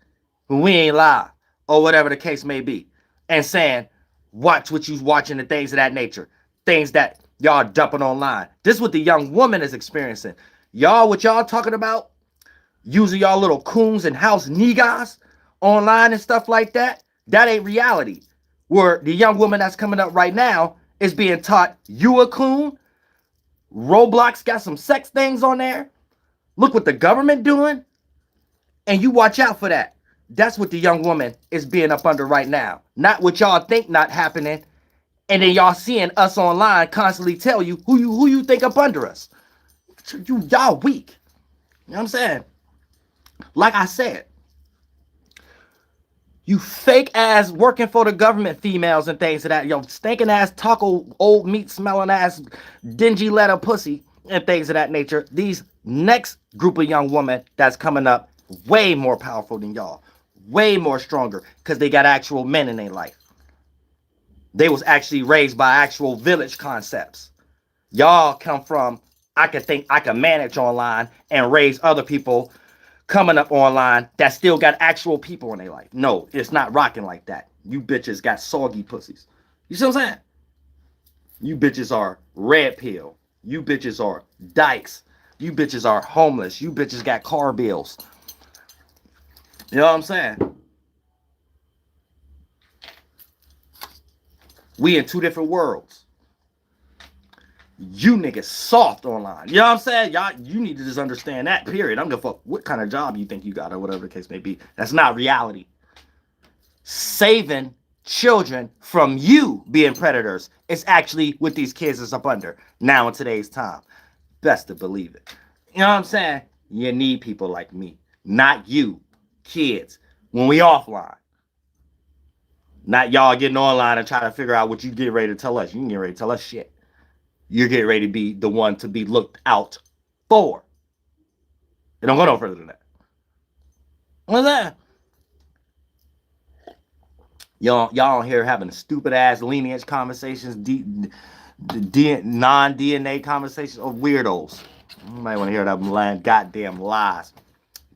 when we ain't live or whatever the case may be, and saying, watch what you watching and things of that nature, things that y'all dumping online. This is what the young woman is experiencing. Y'all, what y'all talking about, using y'all little coons and house niggas online and stuff like that, that ain't reality. Where the young woman that's coming up right now is being taught, you a coon, Roblox got some sex things on there, look what the government doing, and you watch out for that. That's what the young woman is being up under right now. Not what y'all think not happening, and then y'all seeing us online constantly tell you who you think up under us. Y'all weak. You know what I'm saying? Like I said, you fake ass working for the government females and things of that, yo, stinking ass taco, old meat smelling ass, dingy leather pussy and things of that nature. These next group of young women that's coming up, way more powerful than y'all, way more stronger, because they got actual men in their life. They was actually raised by actual village concepts. Y'all come from, I can think I can manage online and raise other people coming up online that still got actual people in their life. No, it's not rocking like that. You bitches got soggy pussies. You see what I'm saying? You bitches are red pill. You bitches are dykes. You bitches are homeless. You bitches got car bills. You know what I'm saying? We in two different worlds. You niggas soft online. You know what I'm saying? Y'all, you need to just understand that, period. I don't give a fuck what kind of job you think you got or whatever the case may be. That's not reality. Saving children from you being predators is actually what these kids is up under now in today's time. Best to believe it. You know what I'm saying? You need people like me. Not you, kids, when we offline. Not y'all getting online and trying to figure out what you get ready to tell us. You can get ready to tell us shit. You're getting ready to be the one to be looked out for. It don't go no further than that. What's that? Y'all on here having stupid ass lineage conversations, non-DNA conversations of weirdos. You might want to hear that lying goddamn lies.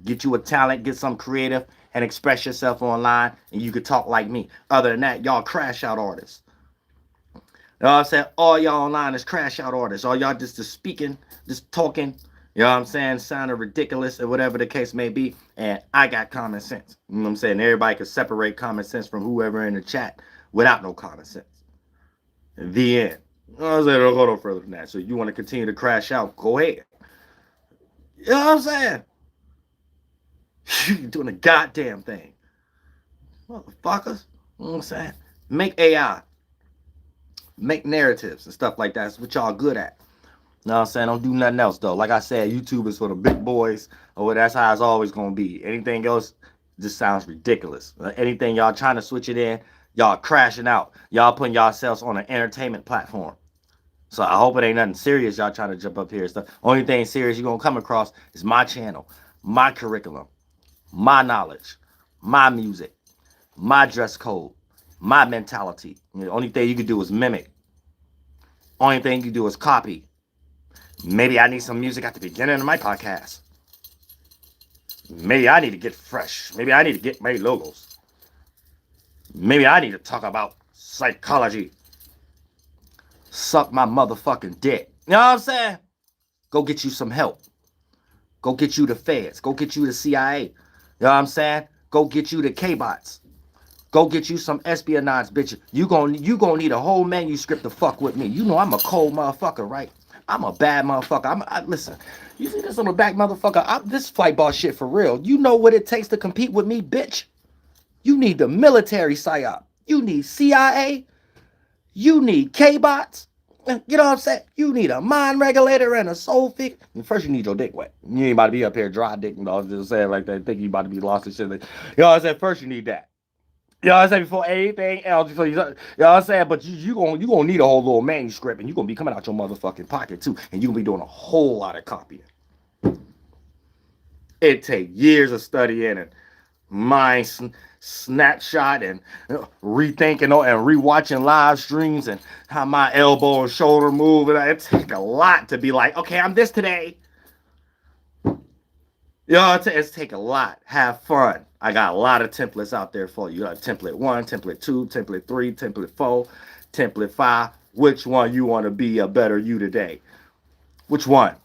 Get you a talent, get some creative, and express yourself online, and you could talk like me. Other than that, y'all crash out artists. You know what I'm saying? All y'all online is crash out artists. All y'all just speaking, just talking, you know what I'm saying? Sounding ridiculous or whatever the case may be. And I got common sense. You know what I'm saying? Everybody can separate common sense from whoever in the chat without no common sense. The end. You know what I'm saying? Don't go no further than that. So you want to continue to crash out, go ahead. You know what I'm saying? You're doing a goddamn thing. Motherfuckers. You know what I'm saying? Make AI. Make narratives and stuff like that. That's what y'all good at. You know what I'm saying? Don't do nothing else, though. Like I said, YouTube is for the big boys. Or that's how it's always going to be. Anything else just sounds ridiculous. Anything y'all trying to switch it in, y'all crashing out. Y'all putting yourselves on an entertainment platform. So I hope it ain't nothing serious y'all trying to jump up here and stuff. Only thing serious you're going to come across is my channel, my curriculum, my knowledge, my music, my dress code, my mentality. The only thing you can do is mimic. Only thing you can do is copy. Maybe I need some music at the beginning of my podcast. Maybe I need to get fresh. Maybe I need to get my logos. Maybe I need to talk about psychology. Suck my motherfucking dick. You know what I'm saying? Go get you some help. Go get you the feds. Go get you the CIA. You know what I'm saying? Go get you the K-bots. Go get you some espionage, bitch. You gonna need a whole manuscript to fuck with me. You know I'm a cold motherfucker, right? I'm a bad motherfucker. Listen, you see this on the back, motherfucker? This flight ball shit for real. You know what it takes to compete with me, bitch? You need the military psyop. You need CIA. You need K-bots. You know what I'm saying? You need a mind regulator and a soul fix. First, you need your dick wet. You ain't about to be up here dry dick. You know, just saying like that. Think you about to be lost and shit. You know what I'm saying? First, you need that. You know what I'm saying? Before anything else, you know what I'm saying? But you gonna need a whole little manuscript, and you gonna be coming out your motherfucking pocket too, and you gonna be doing a whole lot of copying. It take years of studying and mind snapshot and rethinking and rewatching live streams and how my elbow and shoulder move. And it take a lot to be like, okay, I'm this today. You know, it's take a lot. Have fun. I got a lot of templates out there for you. You got template 1, template 2, template 3, template 4, template 5. Which one you want to be a better you today? Which one?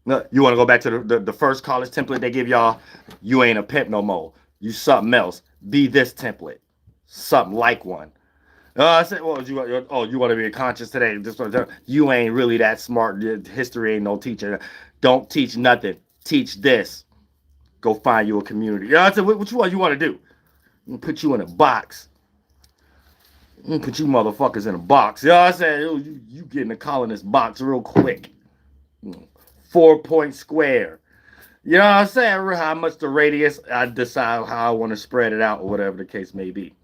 You want to go back to the first college template they give y'all? You ain't a pimp no more. You something else. Be this template. Something like one. I said, well, you want to be a conscious today? You ain't really that smart. History ain't no teacher. Don't teach nothing. Teach this. Go find you a community. I said, which one you want to do? Put you in a box. Put you motherfuckers in a box. You know what I said? You get in the colonist box real quick. 4-point square. You know what I'm saying? How much the radius, I decide how I want to spread it out or whatever the case may be.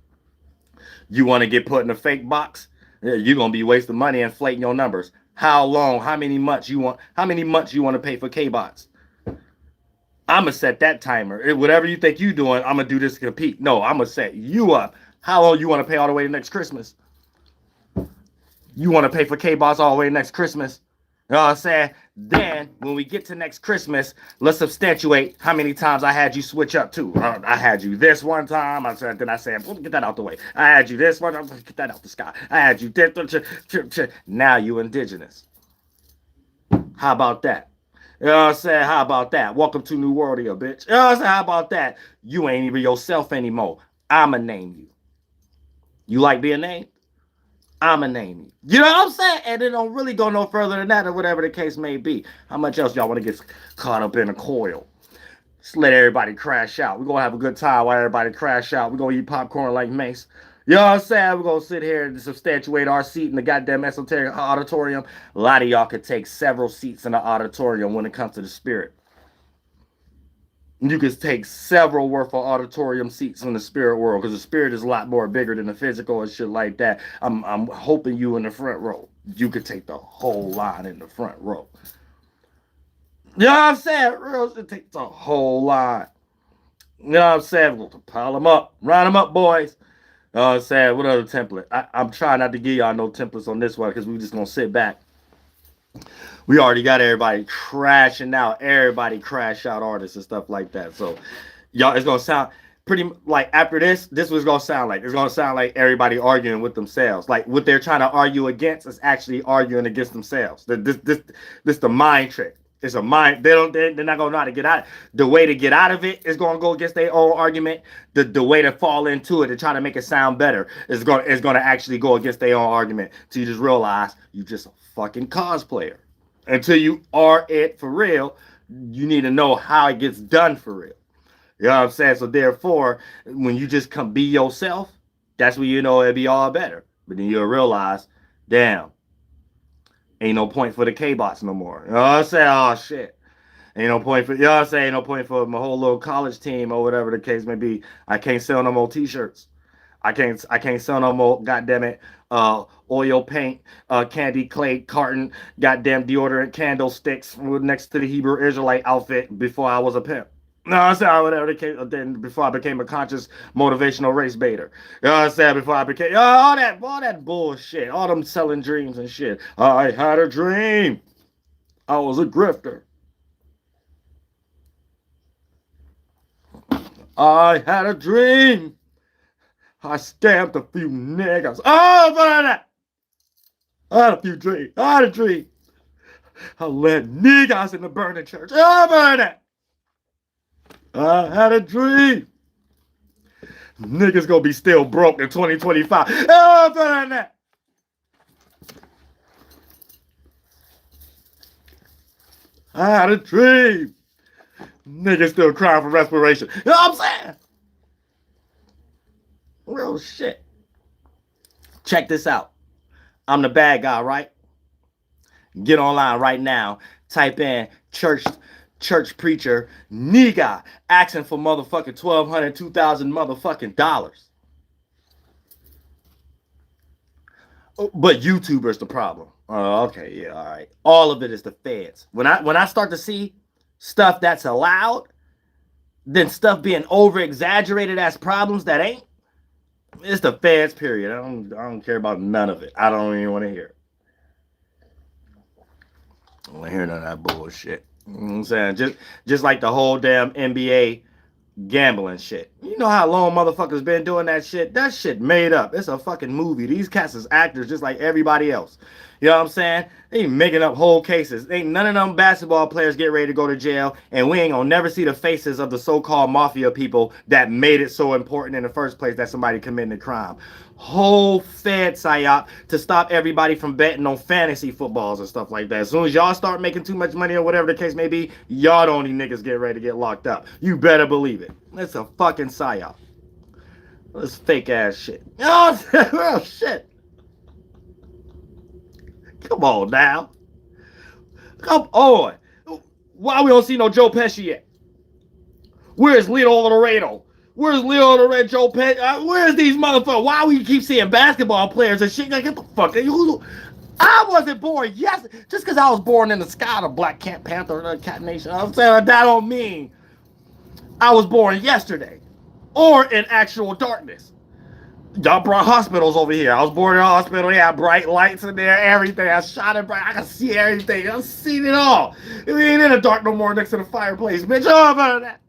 You want to get put in a fake box? You're going to be wasting money inflating your numbers. How long? How many months you want to pay for K-bots? I'm going to set that timer. Whatever you think you're doing, I'm going to do this to compete. No, I'm going to set you up. How long you want to pay all the way to next Christmas? You want to pay for K-bots all the way to next Christmas? You know what I'm saying? Then, when we get to next Christmas, let's substantiate how many times I had you switch up too. I had you this one time. Then I said, well, get that out the way. I had you this one. Get that out the sky. I had you this. Now you indigenous. How about that? You know what I'm saying? How about that? Welcome to New Worldiah, bitch. You know what I'm saying? How about that? You ain't even yourself anymore. I'ma name you. You like being named? I'ma name you. You know what I'm saying? And it don't really go no further than that or whatever the case may be. How much else y'all want to get caught up in a coil? Just let everybody crash out. We're going to have a good time while everybody crash out. We're going to eat popcorn like Mace. You know what I'm saying? We're going to sit here and substantiate our seat in the goddamn esoteric auditorium. A lot of y'all could take several seats in the auditorium when it comes to the spirit. You could take several worth of auditorium seats in the spirit world because the spirit is a lot more bigger than the physical and shit like that. I'm hoping you in the front row. You could take the whole line in the front row. You know what I'm saying? It takes a whole line. You know what I'm saying? We'll pile them up. Round them up, boys. You know what I'm saying? What other template? I'm trying not to give y'all no templates on this one because we're just going to sit back. We already got everybody crashing out. Everybody crash out artists and stuff like that. So, y'all, it's going to sound pretty like after this was going to sound like. It's going to sound like everybody arguing with themselves. Like what they're trying to argue against is actually arguing against themselves. This the mind trick. It's a mind. They're not going to know how to get out. The way to get out of it is going to go against their own argument. The way to fall into it to try to make it sound better is going to actually go against their own argument. So you just realize you just a fucking cosplayer. Until you are it for real, you need to know how it gets done for real. You know what I'm saying? So therefore, when you just come be yourself, that's when you know it'll be all better. But then you'll realize, damn, ain't no point for the K-bots no more. You know what I'm saying? Oh, shit. Ain't no point for, you know what I'm saying? Ain't no point for my whole little college team or whatever the case may be. I can't sell no more t-shirts. I can't sell no more, goddammit, oil paint, candy clay carton, goddamn deodorant candlesticks next to the Hebrew Israelite outfit before I was a pimp. No, I'm saying whatever the case. Then before I became a conscious motivational race baiter. You know what I'm saying? Before I became all that bullshit, all them selling dreams and shit. I had a dream. I was a grifter. I had a dream. I stamped a few niggas. Oh, but I had a few dreams. I had a dream. I led niggas in the burning church. Oh, but I had a dream. Niggas gonna be still broke in 2025. Oh, but I had a dream. Niggas still crying for respiration. You know what I'm saying? Real shit. Check this out. I'm the bad guy, right? Get online right now. Type in church preacher nigga asking for motherfucking $1,200, $2,000 motherfucking dollars. But YouTuber's the problem. Oh, okay, yeah, all right. All of it is the feds. When I start to see stuff that's allowed, then stuff being over exaggerated as problems that ain't, it's the feds, period. I don't care about none of it. I don't even want to hear it. I don't want to hear none of that bullshit. You know what I'm saying? Just like the whole damn NBA gambling shit. You know how long motherfuckers been doing that shit? That shit made up. It's a fucking movie. These cats is actors just like everybody else. You know what I'm saying? They ain't making up whole cases. Ain't none of them basketball players get ready to go to jail, and we ain't gonna never see the faces of the so-called mafia people that made it so important in the first place that somebody committed a crime. Whole fed psyop to stop everybody from betting on fantasy footballs and stuff like that. As soon as y'all start making too much money or whatever the case may be, y'all the only niggas get ready to get locked up. You better believe it. It's a fucking psyop. This fake ass shit. Oh shit. Come on now. Come on. Why we don't see no Joe Pesci yet? Where's Lito Laredo? Where's Leo Laredo, Joe Pesci? Where's these motherfuckers? Why we keep seeing basketball players and shit? Like, get the fuck. I wasn't born yesterday. Just because I was born in the sky, the Black Panther, the Cat Nation. I'm saying that don't mean I was born yesterday or in actual darkness. Y'all brought hospitals over here. I was born in a hospital. They had bright lights in there, everything. I shot it bright. I can see everything. I've seen it all. We ain't in the dark no more next to the fireplace, bitch. Oh, about that.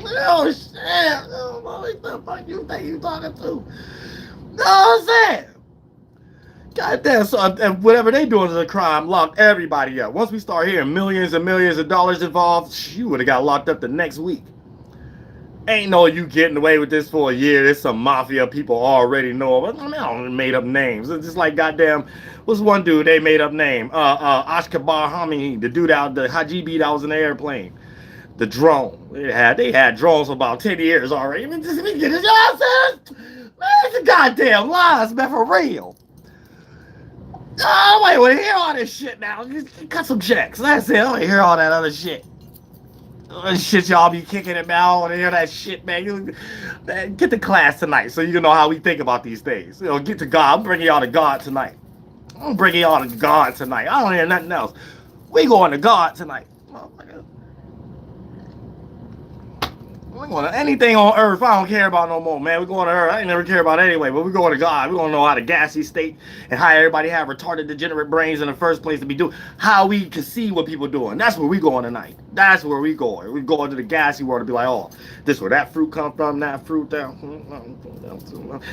Oh, shit. Oh, what the fuck you think you talking to? You know what I'm saying? Goddamn, so whatever they doing is a crime, lock everybody up. Once we start hearing millions and millions of dollars involved, you would have got locked up the next week. Ain't no you getting away with this for a year. There's some mafia people already know. I mean, I don't made up names. It's just like goddamn, what's one dude they made up name? Ashkabar Hami, the dude out, the Hajibi that was in the airplane. The drone. They had drones for about 10 years already. I mean, just get it. Man, it's a goddamn lies, man, for real. Oh, wait, want to hear all this shit now. Just cut some checks. That's it. I want to hear all that other shit. Shit y'all be kicking it, man. I want to hear that shit, man. Man. Get to class tonight so you can know how we think about these things. You know, get to God. I'm bringing y'all to God tonight. I'm bringing y'all to God tonight. I don't hear nothing else. We going to God tonight. We're going to anything on earth. I don't care about no more, man. We're going to earth. I ain't never care about it anyway, but we're going to God. We're going to know how the gassy state and how everybody have retarded, degenerate brains in the first place to be doing. How we can see what people doing. That's where we going tonight. That's where we going. We going to the gassy world to be like, oh, this where that fruit come from, that fruit down.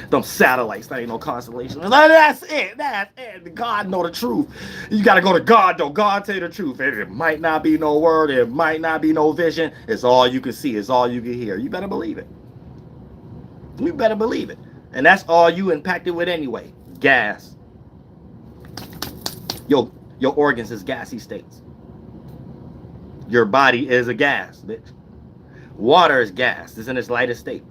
Them satellites, that ain't no constellation. That's it. That's it. God know the truth. You got to go to God, though. God tell you the truth. It might not be no word. It might not be no vision. It's all you can see. It's all you can hear. You better believe it. You better believe it. And that's all you impacted with anyway. Gas. Your organs is gassy states. Your body is a gas, bitch. Water is gas. It's in its lightest state.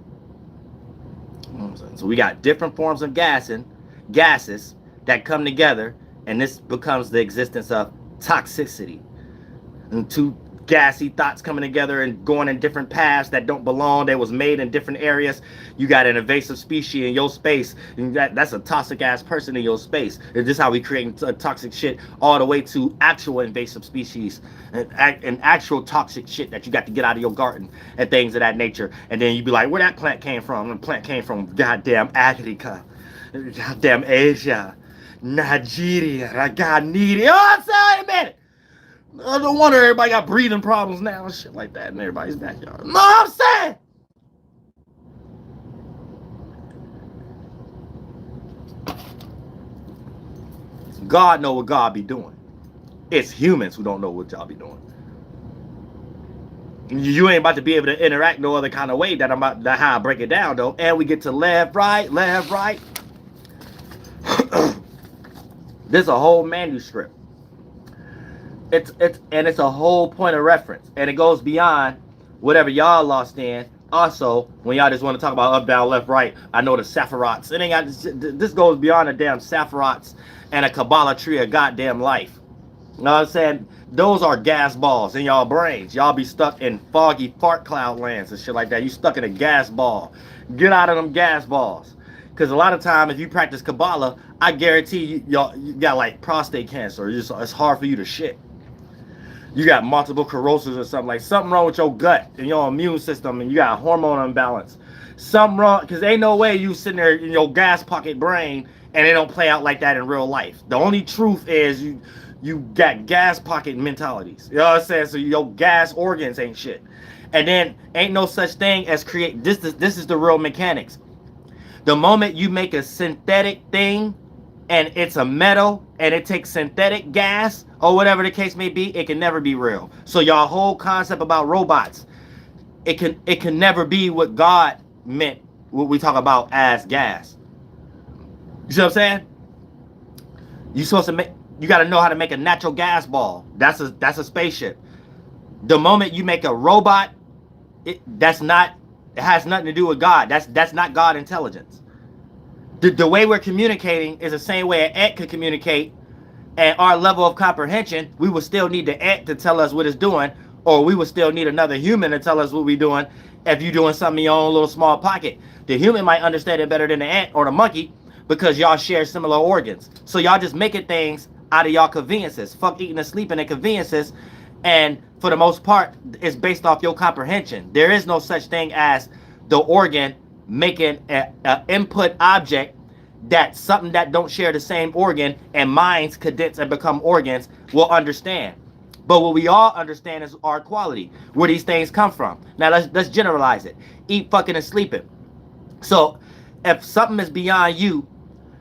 So we got different forms of gases that come together, and this becomes the existence of toxicity. And two gassy thoughts coming together and going in different paths that don't belong. They was made in different areas. You got an invasive species in your space. And that's a toxic ass person in your space. And this is how we create toxic shit all the way to actual invasive species and actual toxic shit that you got to get out of your garden and things of that nature. And then you be like, where that plant came from? And the plant came from goddamn Africa, goddamn Asia, Nigeria, Ghanaian. Oh, I'm sorry, a minute. No wonder everybody got breathing problems now and shit like that in everybody's backyard. No, I'm saying. God know what God be doing. It's humans who don't know what y'all be doing. You ain't about to be able to interact no other kind of way that I'm about to how I break it down though. And we get to left, right. This is a whole manuscript. It's a whole point of reference, and it goes beyond whatever y'all lost in Also, when y'all just want to talk about up, down, left, right, I know the Sephirots. It ain't got this goes beyond the damn Sephirots and a Kabbalah tree of goddamn life. You know what I'm saying? Those are gas balls in y'all brains. Y'all be stuck in foggy fart cloud lands and shit like that. You stuck in a gas ball. Get out of them gas balls. Because a lot of time, if you practice Kabbalah, I guarantee you got like prostate cancer. It's hard for you to shit. You got multiple sclerosis or something, like something wrong with your gut and your immune system, and you got a hormone imbalance. Something wrong, because ain't no way you sitting there in your gas pocket brain and it don't play out like that in real life. The only truth is you got gas pocket mentalities. You know what I'm saying? So your gas organs ain't shit. And then ain't no such thing as create, this is the real mechanics. The moment you make a synthetic thing and it's a metal and it takes synthetic gas or whatever the case may be, it can never be real. So y'all whole concept about robots, it can never be what God meant, what we talk about as gas. You see what I'm saying? You supposed to make, you got to know how to make a natural gas ball. That's a spaceship. The moment you make a robot, it has nothing to do with God. That's not God intelligence. The way we're communicating is the same way an ant could communicate, and our level of comprehension, we would still need the ant to tell us what it's doing, or we would still need another human to tell us what we're doing if you're doing something in your own little small pocket. The human might understand it better than the ant or the monkey because y'all share similar organs. So y'all just making things out of y'all conveniences. Fuck eating and sleeping and conveniences. And for the most part, it's based off your comprehension. There is no such thing as the organ making an input object that something that don't share the same organ and minds condense and become organs will understand. But what we all understand is our quality, where these things come from. Now let's generalize it. Eat, fucking, and sleeping. So if something is beyond you,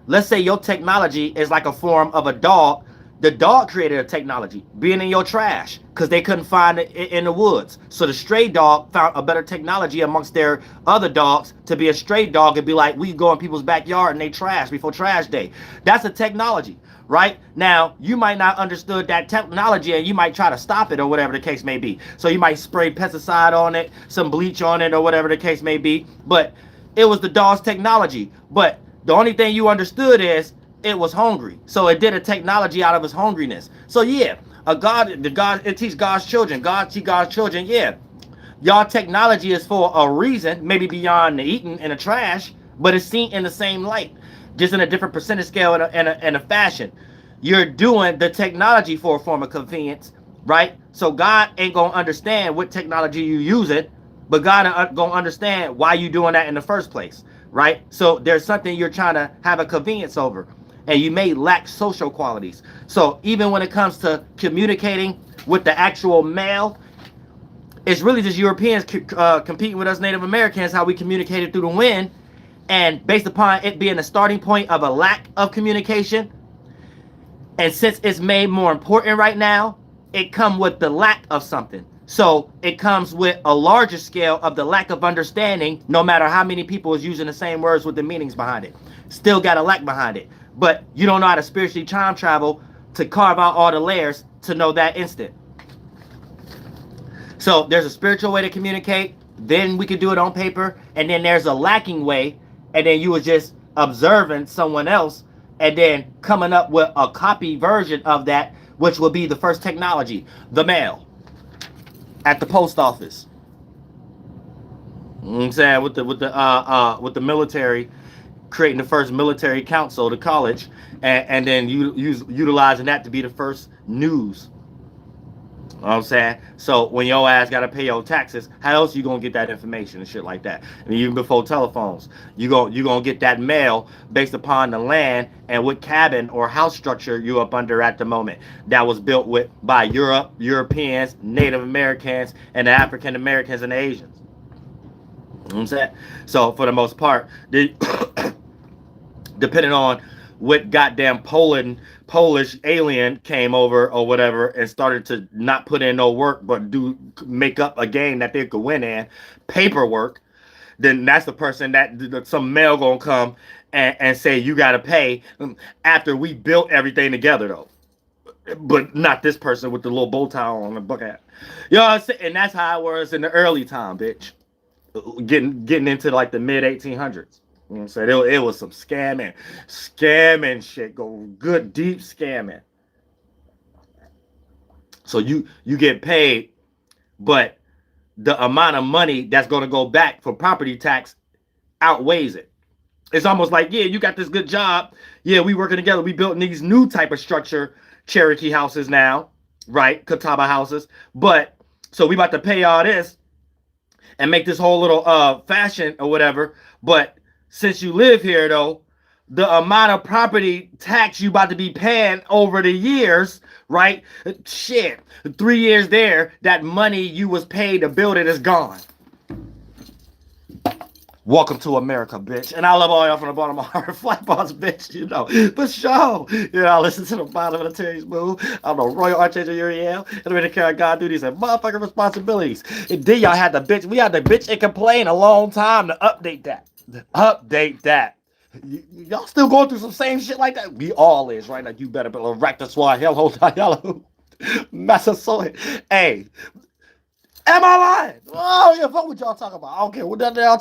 let's say your technology is like a form of a dog. The dog created a technology, being in your trash, because they couldn't find it in the woods. So the stray dog found a better technology amongst their other dogs to be a stray dog and be like, we go in people's backyard and they trash before trash day. That's a technology, right? Now, you might not understood that technology and you might try to stop it or whatever the case may be. So you might spray pesticide on it, some bleach on it or whatever the case may be. But it was the dog's technology. But the only thing you understood is it was hungry, so it did a technology out of its hungriness. So yeah, it teaches God's children. God teach God's children. Yeah, y'all technology is for a reason, maybe beyond the eating and the trash, but it's seen in the same light, just in a different percentage scale and a fashion. You're doing the technology for a form of convenience, right? So God ain't gonna understand what technology you using, but God gonna understand why you doing that in the first place, right? So there's something you're trying to have a convenience over, and you may lack social qualities. So even when it comes to communicating with the actual male, it's really just Europeans competing with us Native Americans, how we communicated through the wind. And based upon it being a starting point of a lack of communication, and since it's made more important right now, it comes with the lack of something. So it comes with a larger scale of the lack of understanding, no matter how many people is using the same words with the meanings behind it. Still got a lack behind it. But you don't know how to spiritually time travel to carve out all the layers to know that instant. So there's a spiritual way to communicate. Then we could do it on paper. And then there's a lacking way. And then you were just observing someone else and then coming up with a copy version of that, which will be the first technology, the mail at the post office. You know what I'm saying? With the military, creating the first military council, the college, and then utilizing that to be the first news. You know what I'm saying? So when your ass got to pay your taxes, how else you going to get that information and shit like that? And even before telephones, you going to get that mail based upon the land and what cabin or house structure you up under at the moment that was built by Europeans, Native Americans, and the African Americans and the Asians. You know what I'm saying? So for the most part, depending on what goddamn Polish alien came over or whatever and started to not put in no work but make up a game that they could win in, paperwork, then that's the person that some male gonna come and say you gotta pay after we built everything together though. But not this person with the little bow tie on the bucket hat. You know what I'm saying? And that's how it was in the early time, bitch. getting into like the mid 1800s. You know what I'm saying? It was some scamming shit, go good deep scamming. So you get paid, but the amount of money that's going to go back for property tax outweighs it. It's almost like, yeah, you got this good job. Yeah, we working together. We built these new type of structure, Cherokee houses now, right? Catawba houses. But so we about to pay all this and make this whole little fashion or whatever. But since you live here though, the amount of property tax you about to be paying over the years, right? Shit, 3 years there, that money you was paid to build it is gone. Welcome to America, bitch. And I love all y'all from the bottom of my heart. Flat boss, bitch, you know. But show, you know, listen to the bottom of the Terry's move. I'm the Royal Archangel Eriel. And I'm going to carry God duties and motherfucking responsibilities. And then y'all had the bitch. We had the bitch and complain a long time to update that. Update that. Y'all still going through some same shit like that? We all is, right? Like, you better be a rector swat, hell, hold on, y'all. Massasoit. Hey, am I lying? Oh, yeah, fuck what y'all talking about. I don't care what that y'all